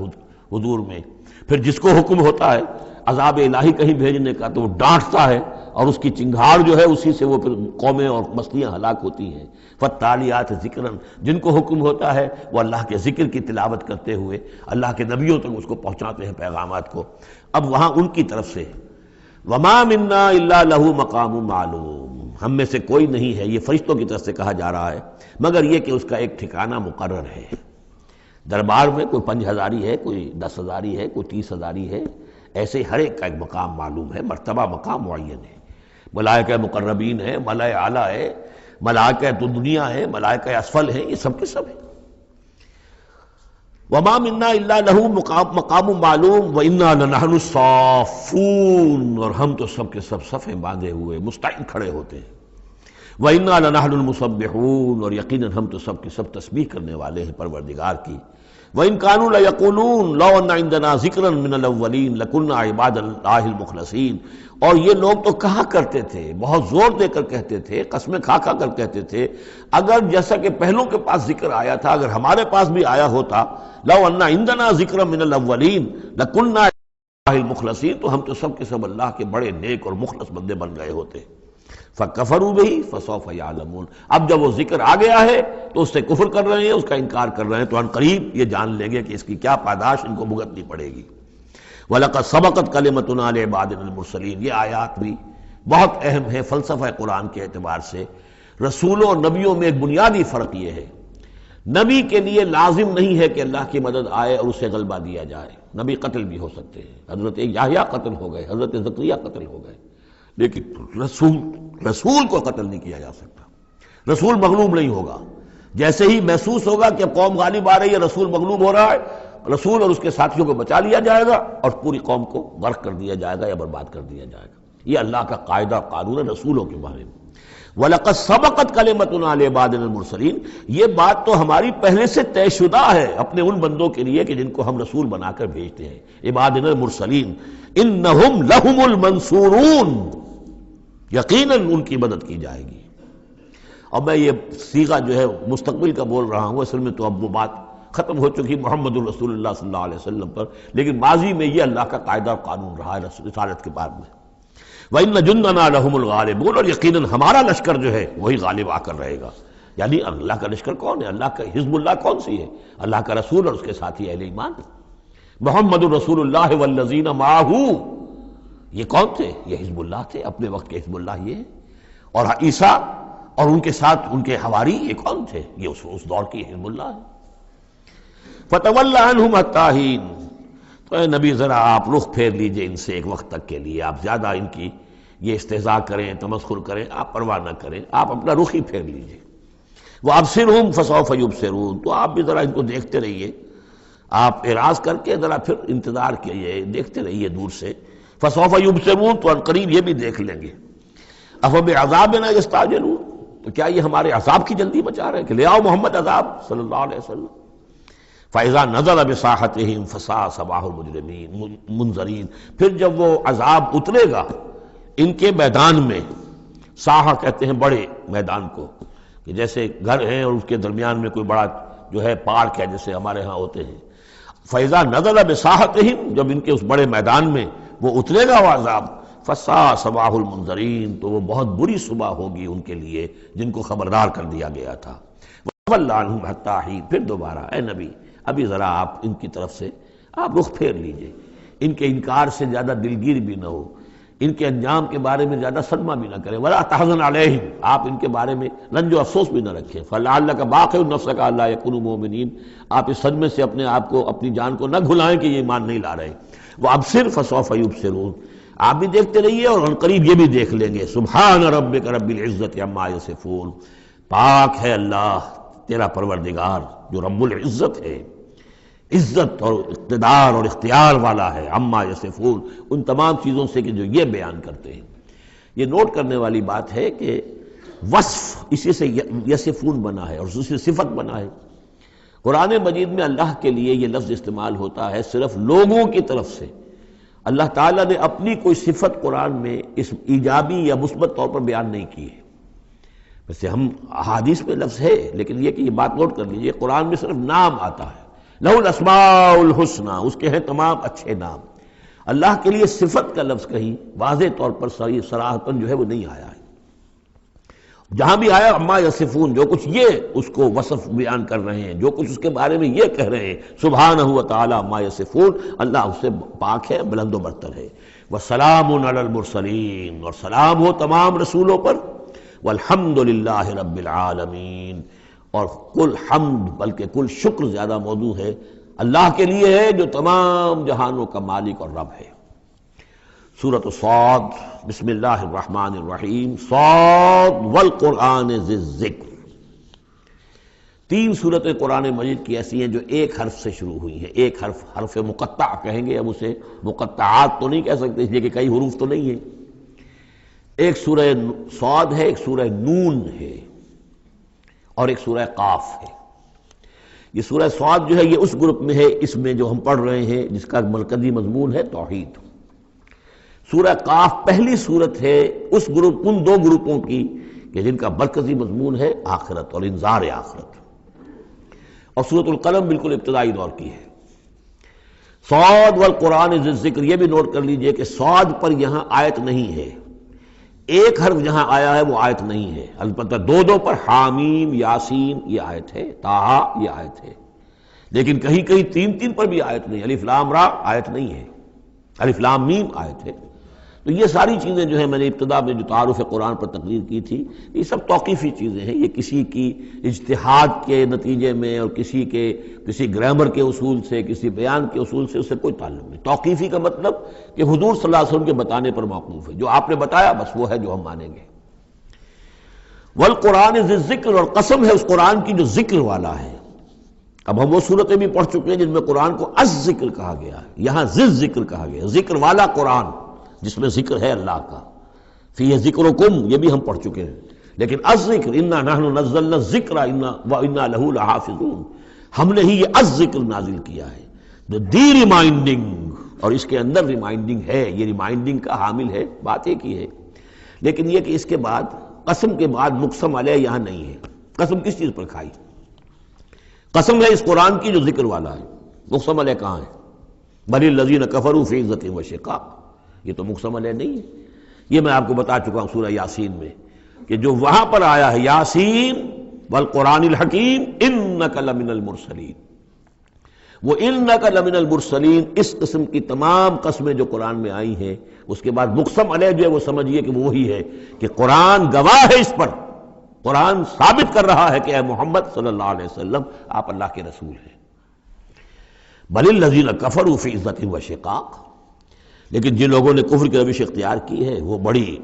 حضور میں، پھر جس کو حکم ہوتا ہے عذاب الہی کہیں بھیجنے کا تو وہ ڈانٹتا ہے، اور اس کی چنگھاڑ جو ہے اسی سے وہ پھر قومیں اور بستیاں ہلاک ہوتی ہیں۔ فالتالیات ذکرا، جن کو حکم ہوتا ہے وہ اللہ کے ذکر کی تلاوت کرتے ہوئے اللہ کے نبیوں تک اس کو پہنچاتے ہیں پیغامات کو۔ اب وہاں ان کی طرف سے وما منا الا له مقام معلوم، ہم میں سے کوئی نہیں ہے، یہ فرشتوں کی طرف سے کہا جا رہا ہے، مگر یہ کہ اس کا ایک ٹھکانہ مقرر ہے۔ دربار میں کوئی 5000 ہے، کوئی 10,000 ہے، کوئی 30,000 ہے، ایسے ہر ایک کا ایک مقام معلوم ہے، مرتبہ مقام معین ہے۔ ملائکہ مقربین ہے، ملائے اعلیٰ ہے، ملائکہ دنیا ہے، ملائکہ اسفل ہے، یہ سب کے سب ہیں۔ وما منا الا له مقام معلوم وانا لنحن الصافون، اور ہم تو سب کے سب صفیں باندھے ہوئے مستعد کھڑے ہوتے ہیں۔ وانا لنحن المسبحون، اور یقیناً ہم تو سب کے سب تسبیح کرنے والے ہیں پروردگار کی۔ وَإِن كَانُوا لَيَقُولُونَ لَوْ أَنَّ عِندَنَا ذِكْرًا مِّنَ الْأَوَّلِينَ لَكُنَّا عِبَادَ اللَّهِ الْمُخْلَصِينَ، اور یہ لوگ تو کہا کرتے تھے، بہت زور دے کر کہتے تھے، قسمیں کھا کھا کر کہتے تھے، اگر جیسا کہ پہلوں کے پاس ذکر آیا تھا، اگر ہمارے پاس بھی آیا ہوتا، لَوْ أَنَّ عِندَنَا ذِكْرًا مِّنَ الْأَوَّلِينَ لَكُنَّا عِبَادَ اللَّهِ الْمُخْلَصِينَ، تو ہم تو سب کے سب اللہ کے بڑے نیک اور مخلص بندے بن گئے ہوتے۔ فَكَفَرُوا بِهِ فَسَوْفَ يَعْلَمُونَ، اب جب وہ ذکر آ گیا ہے تو اس سے کفر کر رہے ہیں، اس کا انکار کر رہے ہیں، تو ان قریب یہ جان لیں گے کہ اس کی کیا پاداش ان کو بھگتنی پڑے گی۔ وَلَقَدْ سَبَقَتْ كَلِمَتُنَا لِعِبَادِنَا الْمُرْسَلِينَ، یہ آیات بھی بہت اہم ہے فلسفہ قرآن کے اعتبار سے۔ رسولوں اور نبیوں میں ایک بنیادی فرق یہ ہے، نبی کے لیے لازم نہیں ہے کہ اللہ کی مدد آئے اور اسے غلبہ دیا جائے، نبی قتل بھی ہو سکتے ہیں، حضرت یحییٰ قتل ہو گئے، حضرت زکریا قتل ہو گئے، لیکن رسول کو قتل نہیں کیا جا سکتا، رسول مغلوب نہیں ہوگا۔ جیسے ہی محسوس ہوگا کہ اب قوم غالب آ رہی ہے، رسول مغلوب ہو رہا ہے، رسول اور اس کے ساتھیوں کو بچا لیا جائے گا اور پوری قوم کو غرق کر دیا جائے گا یا برباد کر دیا جائے گا۔ یہ اللہ کا قاعدہ قانون ہے رسولوں کے بارے میں۔ وَلَقَدْ سَبَقَتْ كَلِمَتُنَا لِعِبَادِنَا الْمُرْسَلِينَ، یہ بات تو ہماری پہلے سے طے شدہ ہے اپنے ان بندوں کے لیے کہ جن کو ہم رسول بنا کر بھیجتے ہیں، عبادنا المرسلین، انہم لہم المنصورون، یقیناً ان کی مدد کی جائے گی۔ اور میں یہ صیغہ جو ہے مستقبل کا بول رہا ہوں، اصل میں تو اب وہ بات ختم ہو چکی محمد الرسول اللہ صلی اللہ علیہ وسلم پر، لیکن ماضی میں یہ اللہ کا قاعدہ اور قانون رہا ہے رسالت کے بعد میں۔ وَإِنَّ جُنْدَنَا لَهُمُ الْغَالِبُونَ، اور یقیناً ہمارا لشکر جو ہے وہی غالب آ کر رہے گا۔ یعنی اللہ کا لشکر کون ہے؟ اللہ کا حزب اللہ کون سی ہے؟ اللہ کا رسول اور اس کے ساتھی اہل ایمان۔ محمد الرسول اللہ والذین معہ، یہ کون تھے؟ یہ حزب اللہ تھے، اپنے وقت کے حزب اللہ یہ ہے۔ اور عیسیٰ اور ان کے ساتھ ان کے حواری یہ کون تھے؟ یہ اس دور کی حزب اللہ ہے۔ فَتَوَلَّ عَنْهُمْ حَتَّىٰ حِينٍ، تو اے نبی ذرا آپ رخ پھیر لیجئے ان سے ایک وقت تک کے لیے، آپ زیادہ ان کی یہ استہزاء کریں، تمسخر کریں، آپ پرواہ نہ کریں، آپ اپنا رخ ہی پھیر لیجئے۔ وَأَبْصِرْهُمْ فَسَوْفَ يُبْصِرُونَ، تو آپ بھی ذرا ان کو دیکھتے رہیے، آپ اعراض کر کے ذرا پھر انتظار کیجئے، دیکھتے رہیے دور سے۔ فَسَوْفَ يُبْصِرُونَ، تو عنقریب یہ بھی دیکھ لیں گے۔ أَفَبِعَذَابِنَا يَسْتَعْجِلُونَ، تو کیا یہ ہمارے عذاب کی جلدی مچا رہے ہیں کہ لے آؤ محمد عذاب صلی اللہ علیہ وسلم۔ فَإِذَا نَزَلَ بِسَاحَتِهِمْ فَسَاءَ صَبَاحُ الْمُجْرِمِينَ مُنذَرِينَ، پھر جب وہ عذاب اترے گا ان کے میدان میں، ساحہ کہتے ہیں بڑے میدان کو، کہ جیسے گھر ہیں اور اس کے درمیان میں کوئی بڑا جو ہے پارک ہے جیسے ہمارے ہاں ہوتے ہیں۔ فَإِذَا نَزَلَ بِسَاحَتِهِمْ، جب ان کے اس بڑے میدان میں وہ اترے گا وہ عذاب، فسا صباح المنذرین، تو وہ بہت بری صبح ہوگی ان کے لیے جن کو خبردار کر دیا گیا تھا۔ وَتَوَلَّ عَنْهُمْ حَتَّىٰ حِينٍ، پھر دوبارہ اے نبی ابھی ذرا آپ ان کی طرف سے آپ رخ پھیر لیجئے، ان کے انکار سے زیادہ دلگیر بھی نہ ہو، ان کے انجام کے بارے میں زیادہ صدمہ بھی نہ کریں، وَلَا تَحْزَنْ عَلَيْهِمْ، آپ ان کے بارے میں رنج و افسوس بھی نہ رکھیں، فَلَعَلَّكَ بَاخِعٌ نَفْسَكَ أَلَّا يَكُونُوا مُؤْمِنِينَ، آپ اس صدمے سے اپنے آپ کو، اپنی جان کو نہ گھلائیں کہ یہ ایمان نہیں لا رہے۔ وَأَبْصِرْ فَسَوْفَ يُبْصِرُونَ، آپ بھی دیکھتے رہیے اور عنقریب یہ بھی دیکھ لیں گے۔ سبحان ربک رب العزت عما یصفون، پاک ہے اللہ تیرا پروردگار جو رب العزت ہے، عزت اور اقتدار اور اختیار والا ہے، عما یصفون، ان تمام چیزوں سے کہ جو یہ بیان کرتے ہیں۔ یہ نوٹ کرنے والی بات ہے کہ وصف اسی سے یصفون بنا ہے اور اسی سے صفت بنا ہے۔ قرآن مجید میں اللہ کے لیے یہ لفظ استعمال ہوتا ہے صرف لوگوں کی طرف سے۔ اللہ تعالیٰ نے اپنی کوئی صفت قرآن میں اس ایجابی یا مثبت طور پر بیان نہیں کی ہے۔ ویسے ہم احادیث میں لفظ ہے، لیکن یہ کہ یہ بات نوٹ کر لیجئے، قرآن میں صرف نام آتا ہے، لہ الاسماء الحسنی، اس کے ہیں تمام اچھے نام۔ اللہ کے لیے صفت کا لفظ کہیں واضح طور پر صراحتاً جو ہے وہ نہیں آیا ہے۔ جہاں بھی آیا اما یصفون، جو کچھ یہ اس کو وصف بیان کر رہے ہیں، جو کچھ اس کے بارے میں یہ کہہ رہے ہیں، سبحانہ و تعالی اما یصفون، اللہ اس سے پاک ہے، بلند و برتر ہے۔ وسلام علی المرسلین، اور سلام ہو تمام رسولوں پر، والحمد للہ رب العالمین، اور کل حمد بلکہ کل شکر زیادہ موضوع ہے اللہ کے لیے ہے جو تمام جہانوں کا مالک اور رب ہے۔ سورۃ صاد، بسم اللہ الرحمن الرحیم، صاد والقرآن ذی الذکر۔ تین صورتیں قرآن مجید کی ایسی ہیں جو ایک حرف سے شروع ہوئی ہیں، ایک حرف، حرف مقطع کہیں گے ہم اسے، مقطعات تو نہیں کہہ سکتے اس لیے کہ کئی حروف تو نہیں ہیں۔ ایک سورہ صاد ہے، ایک سورہ نون ہے، اور ایک سورہ قاف ہے۔ یہ سورہ صاد جو ہے یہ اس گروپ میں ہے، اس میں جو ہم پڑھ رہے ہیں جس کا مرکزی مضمون ہے توحید۔ سورہ قاف پہلی صورت ہے اس گروپ، ان دو گروپوں کی کہ جن کا مرکزی مضمون ہے آخرت اور انذار آخرت، اور سورۃ القلم بالکل ابتدائی دور کی ہے۔ صاد والقرآن ذی الذکر، یہ بھی نوٹ کر لیجئے کہ صاد پر یہاں آیت نہیں ہے، ایک حرف جہاں آیا ہے وہ آیت نہیں ہے، البتہ دو پر حامیم، یاسین یہ آیت ہے، طٰہٰ یہ آیت ہے، لیکن کہیں کہیں تین پر بھی آیت نہیں، الف لام را آیت نہیں ہے، الف لام میم آیت ہے۔ تو یہ ساری چیزیں جو ہیں میں نے ابتدا میں جو تعارف قرآن پر تقریر کی تھی، یہ سب توقیفی چیزیں ہیں، یہ کسی کی اجتہاد کے نتیجے میں اور کسی گرامر کے اصول سے، کسی بیان کے اصول سے اس سے کوئی تعلق نہیں۔ توقیفی کا مطلب کہ حضور صلی اللہ علیہ وسلم کے بتانے پر موقوف ہے، جو آپ نے بتایا بس وہ ہے جو ہم مانیں گے۔ والقرآن ذی الذکر، اور قسم ہے اس قرآن کی جو ذکر والا ہے۔ اب ہم وہ صورتیں بھی پڑھ چکے ہیں جن میں قرآن کو از ذکر کہا گیا ہے، یہاں ذی ذکر کہا گیا، ذکر والا قرآن جس میں ذکر ہے اللہ کا، فیہ ذکرکم یہ بھی ہم پڑھ چکے ہیں، لیکن از ذکر انا نحن نزلنا الذکر وانا لہ لحافظون، ہم نے ہی یہ از ذکر نازل کیا ہے، دی ریمائنڈنگ، اور اس کے اندر ریمائنڈنگ ہے، یہ ریمائنڈنگ کا حامل ہے، بات ایک ہی ہے، لیکن یہ کہ اس کے بعد قسم کے بعد مقسم علیہ یہاں نہیں ہے۔ قسم کس چیز پر کھائی؟ قسم ہے اس قرآن کی جو ذکر والا ہے، مقسم علیہ کہاں ہے؟ بل الذین کفروا فی عزۃ و شقاق، یہ تو مقسم علیہ نہیں ہے۔ یہ میں آپ کو بتا چکا ہوں سورہ یاسین میں کہ جو وہاں پر آیا ہے یاسین والقرآن الحکیم انک لمن المرسلین، وہ انک لمن المرسلین، اس قسم کی تمام قسمیں جو قرآن میں آئی ہیں اس کے بعد مقسم علیہ جو ہے وہ سمجھیے کہ وہی ہے کہ قرآن گواہ ہے اس پر، قرآن ثابت کر رہا ہے کہ اے محمد صلی اللہ علیہ وسلم آپ اللہ کے رسول ہیں۔ بل الذین کفروا فی عزۃ و شقاق، لیکن جن لوگوں نے کفر کی روش اختیار کی ہے وہ بڑی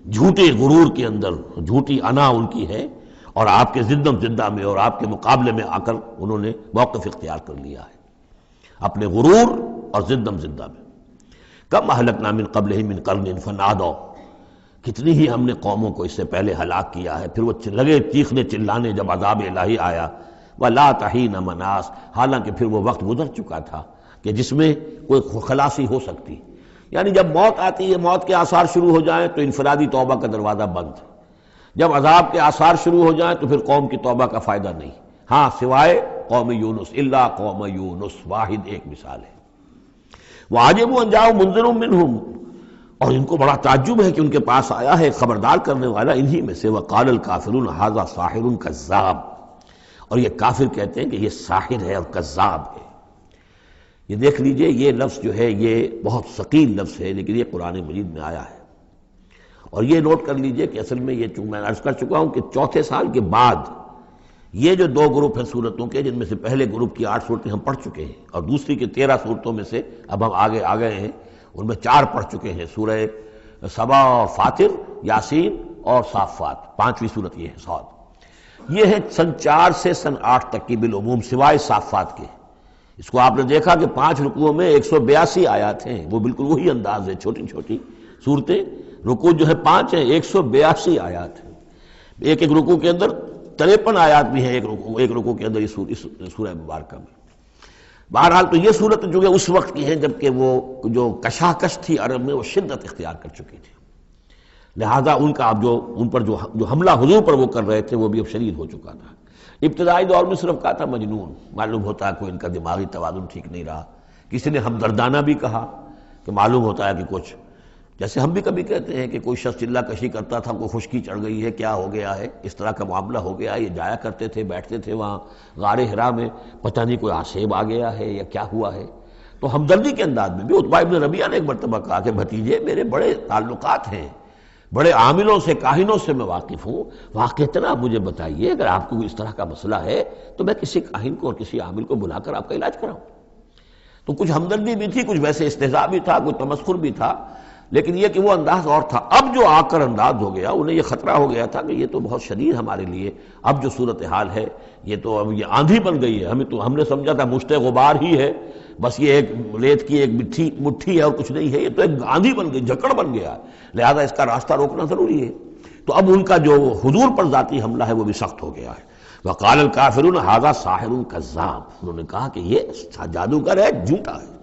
جھوٹے غرور کے اندر، جھوٹی انا ان کی ہے، اور آپ کے زدم زدہ میں اور آپ کے مقابلے میں آ کر انہوں نے موقف اختیار کر لیا ہے اپنے غرور اور زدم زدہ میں۔ کم اہلکنا من قبلہم من قرن فنادوا، کتنی ہی ہم نے قوموں کو اس سے پہلے ہلاک کیا ہے، پھر وہ لگے چیخنے چلانے جب عذاب الہی آیا، ولا تحین مناس، حالانکہ پھر وہ وقت گزر چکا تھا کہ جس میں کوئی خلاصی ہو سکتی، یعنی جب موت آتی ہے، موت کے آثار شروع ہو جائیں تو انفرادی توبہ کا دروازہ بند، جب عذاب کے آثار شروع ہو جائیں تو پھر قوم کی توبہ کا فائدہ نہیں، ہاں سوائے قوم یونس، الا قوم یونس، واحد ایک مثال ہے۔ وعجبوا ان جاءهم منذر منهم، اور ان کو بڑا تعجب ہے کہ ان کے پاس آیا ہے خبردار کرنے والا انہی میں سے، وقال الکافرون ھذا ساحر کذاب، اور یہ کافر کہتے ہیں کہ یہ ساحر ہے اور کذاب ہے۔ یہ دیکھ لیجئے، یہ لفظ جو ہے یہ بہت ثقیل لفظ ہے، لیکن یہ قرآن مجید میں آیا ہے۔ اور یہ نوٹ کر لیجئے کہ اصل میں یہ چونکہ میں عرض کر چکا ہوں کہ چوتھے سال کے بعد یہ جو دو گروپ ہیں صورتوں کے، جن میں سے پہلے گروپ کی 8 صورتیں ہم پڑھ چکے ہیں، اور دوسری کی 13 صورتوں میں سے اب ہم آگے آ گئے ہیں، ان میں 4 پڑھ چکے ہیں، سورہ سبا اور فاطر، یاسین اور صافات، 5ویں صورت یہ ہے صاد۔ یہ ہے سن 4 سے سن 8 تک کی بالعموم سوائے صافات کے۔ اس کو آپ نے دیکھا کہ 5 رکوعوں میں 182 آیات ہیں، وہ بالکل وہی انداز ہے، چھوٹی چھوٹی صورتیں، رکوع جو ہے 5 ہیں، 182 آیات ہیں، ایک ایک رکوع کے اندر 53 آیات بھی ہیں، ایک رکوع کے اندر اس سورہ مبارکہ میں۔ بہرحال تو یہ صورت جو ہے اس وقت کی ہے جبکہ وہ جو کشاکش تھی عرب میں وہ شدت اختیار کر چکی تھی، لہذا ان کا اب ان پر جو حملہ حضور پر وہ کر رہے تھے وہ بھی اب شدید ہو چکا تھا۔ ابتدائی دور میں صرف کہا تھا مجنون، معلوم ہوتا ہے کوئی ان کا دماغی توازن ٹھیک نہیں رہا، کسی نے ہمدردانہ بھی کہا کہ معلوم ہوتا ہے کہ کچھ، جیسے ہم بھی کبھی کہتے ہیں کہ کوئی شخص چلہ کشی کرتا تھا، کوئی خشکی چڑھ گئی ہے، کیا ہو گیا ہے، اس طرح کا معاملہ ہو گیا، یہ جایا کرتے تھے، بیٹھتے تھے وہاں غار حرا میں، پتہ نہیں کوئی آسیب آ گیا ہے یا کیا ہوا ہے۔ تو ہمدردی کے انداز میں بھی عتبہ ابن ربیعہ نے ایک مرتبہ کہا کہ بھتیجے میرے بڑے تعلقات ہیں، بڑے عاملوں سے کاہنوں سے میں واقف ہوں، واقعتاً آپ مجھے بتائیے اگر آپ کو اس طرح کا مسئلہ ہے تو میں کسی کاہن کو اور کسی عامل کو بلا کر آپ کا علاج کراؤں۔ تو کچھ ہمدردی بھی تھی، کچھ ویسے استہزاء بھی تھا، کچھ تمسخر بھی تھا، لیکن یہ کہ وہ انداز اور تھا۔ اب جو آ کر انداز ہو گیا، انہیں یہ خطرہ ہو گیا تھا کہ یہ تو بہت شدید ہمارے لیے اب جو صورتحال ہے، یہ تو اب یہ آندھی بن گئی ہے، ہم نے سمجھا تھا مشت غبار ہی ہے، بس یہ ایک ریت کی ایک مٹھی ہے اور کچھ نہیں ہے، یہ تو ایک آندھی بن گئی، جھکڑ بن گیا، لہذا اس کا راستہ روکنا ضروری ہے۔ تو اب ان کا جو حضور پر ذاتی حملہ ہے وہ بھی سخت ہو گیا ہے۔ وقال الکافرون ھذا ساحر کذاب، انہوں نے کہا کہ یہ جادوگر ہے، جھوٹا ہے۔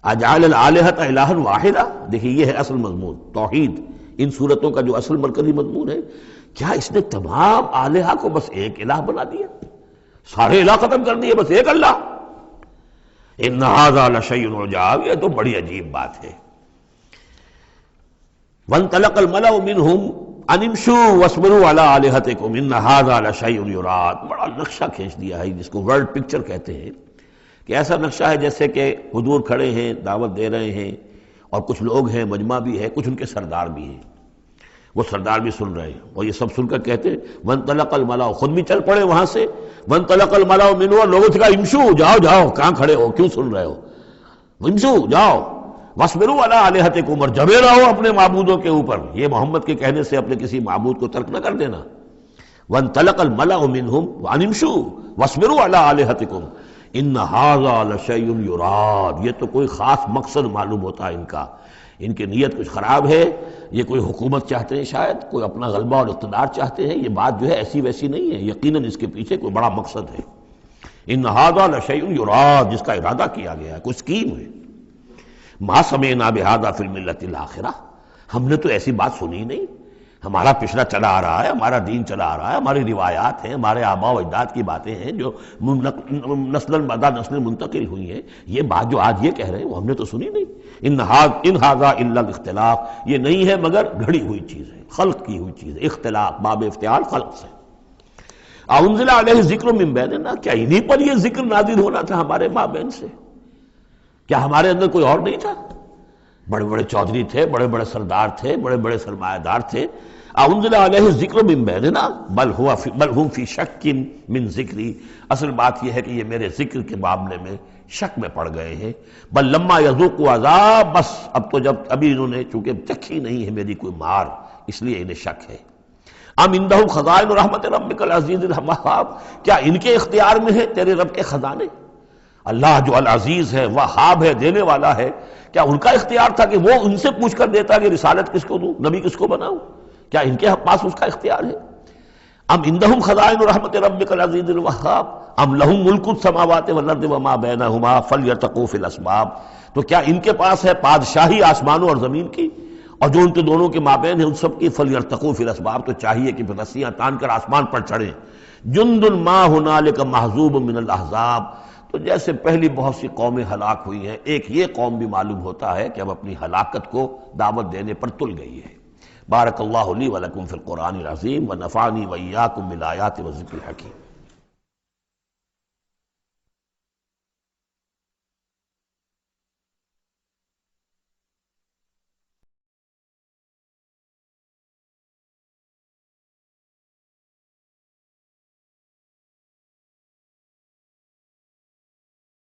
اجعل الآلہۃ الہا واحدہ، دیکھیے یہ ہے اصل مضمون توحید، ان صورتوں کا جو اصل مرکزی مضمون ہے، کیا اس نے تمام آلہہ کو بس ایک الہ بنا دیا، سارے الہ ختم کر دیے، بس ایک اللہ؟ ان ھذا لشیء عجاب، یہ تو بڑی عجیب بات ہے۔ وانطلق الملأ منهم ان امشوا واصبروا علی آلہتکم ان ھذا لشیء یراد، بڑا نقشہ کھینچ دیا ہے جس کو ورلڈ پکچر کہتے ہیں، کہ ایسا نقشہ ہے جیسے کہ حضور کھڑے ہیں، دعوت دے رہے ہیں، اور کچھ لوگ ہیں، مجمع بھی ہے، کچھ ان کے سردار بھی ہیں، وہ سردار بھی سن رہے ہیں، اور یہ سب سن کر کہتے ہیں وانطلق الملأ، خود بھی چل پڑے وہاں سے، وانطلق الملأ منهم، اور لوگوں سے کہا امشوا، جاؤ جاؤ، کہاں کھڑے ہو، کیوں سن رہے ہو، امشوا جاؤ، واصبروا علی آلہتکم، اور جمے رہو اپنے معبودوں کے اوپر، یہ محمد کے کہنے سے اپنے کسی معبود کو ترک نہ کر دینا۔ وانطلق الملأ منهم ان امشوا واصبروا علی آلہتکم ان ھذا لشیء یراد، یہ تو کوئی خاص مقصد معلوم ہوتا ہے ان کا، ان کی نیت کچھ خراب ہے، یہ کوئی حکومت چاہتے ہیں، شاید کوئی اپنا غلبہ اور اقتدار چاہتے ہیں، یہ بات جو ہے ایسی ویسی نہیں ہے، یقیناً اس کے پیچھے کوئی بڑا مقصد ہے۔ ان ھذا لشیء یراد، جس کا ارادہ کیا گیا ہے، کوئی اسکیم ہے۔ ما سمعنا بھذا فی الملۃ الاخرہ، ہم نے تو ایسی بات سنی نہیں، ہمارا پچھلا چلا آ رہا ہے، ہمارا دین چلا آ رہا ہے، ہماری روایات ہیں، ہمارے آباء و اجداد کی باتیں ہیں جو نسل بعد نسل منتقل ہوئی ہیں، یہ بات جو آج یہ کہہ رہے ہیں وہ ہم نے تو سنی نہیں۔ ان ھذا الا الاختلاف، یہ نہیں ہے مگر گھڑی ہوئی چیز ہے، خلق کی ہوئی چیز ہے، اختلاف باب افتعال خلق سے۔ انزل علیہ ذکر من بیننا، کیا انہی پر یہ ذکر نازل ہونا تھا ہمارے مابین سے؟ کیا ہمارے اندر کوئی اور نہیں تھا؟ بڑے بڑے چودھری تھے، بڑے بڑے سردار تھے، بڑے بڑے سرمایہ دار تھے۔ انزل علیہ ذکر من بیننا بل ہم فی شک من ذکری، اصل بات یہ ہے کہ یہ میرے ذکر کے معاملے میں شک میں پڑ گئے ہیں۔ بل لما یذوقوا عذاب، بس اب تو جب ابھی انہوں نے چونکہ چکھی نہیں ہے میری کوئی مار، اس لیے انہیں شک ہے۔ ام عندہ خزائن رحمت ربک العزیز الوہاب، کیا ان کے اختیار میں ہے تیرے رب کے خزانے؟ اللہ جو العزیز ہے، وہاب ہے، دینے والا ہے، کیا ان کا اختیار تھا کہ وہ ان سے پوچھ کر دیتا کہ رسالت کس کو دوں، نبی کس کو بناؤں؟ کیا ان کے پاس اس کا اختیار ہے؟ ام عندہم خزائن رحمت ربک العزیز الوہاب ام لہم ملک السماوات والارض وما بینہما فلیرتقوا فی الاسباب، تو کیا ان کے پاس ہے بادشاہی آسمانوں اور زمین کی، اور جو ان کے دونوں کے مابین ہے ان سب کی، فلیرتقوا فی الاسباب، تو چاہیے کہ رسیاں تان کر آسمان پر چڑھیں۔ جند ما ہنالک محذوب من الاحزاب، تو جیسے پہلی بہت سی قومیں ہلاک ہوئی ہیں، ایک یہ قوم بھی معلوم ہوتا ہے کہ اب اپنی ہلاکت کو دعوت دینے پر تل گئی ہے۔ بارک اللہ لی ولکم فی القرآن العظیم ونفعنی وإیاکم بالآیات والذکر الحکیم۔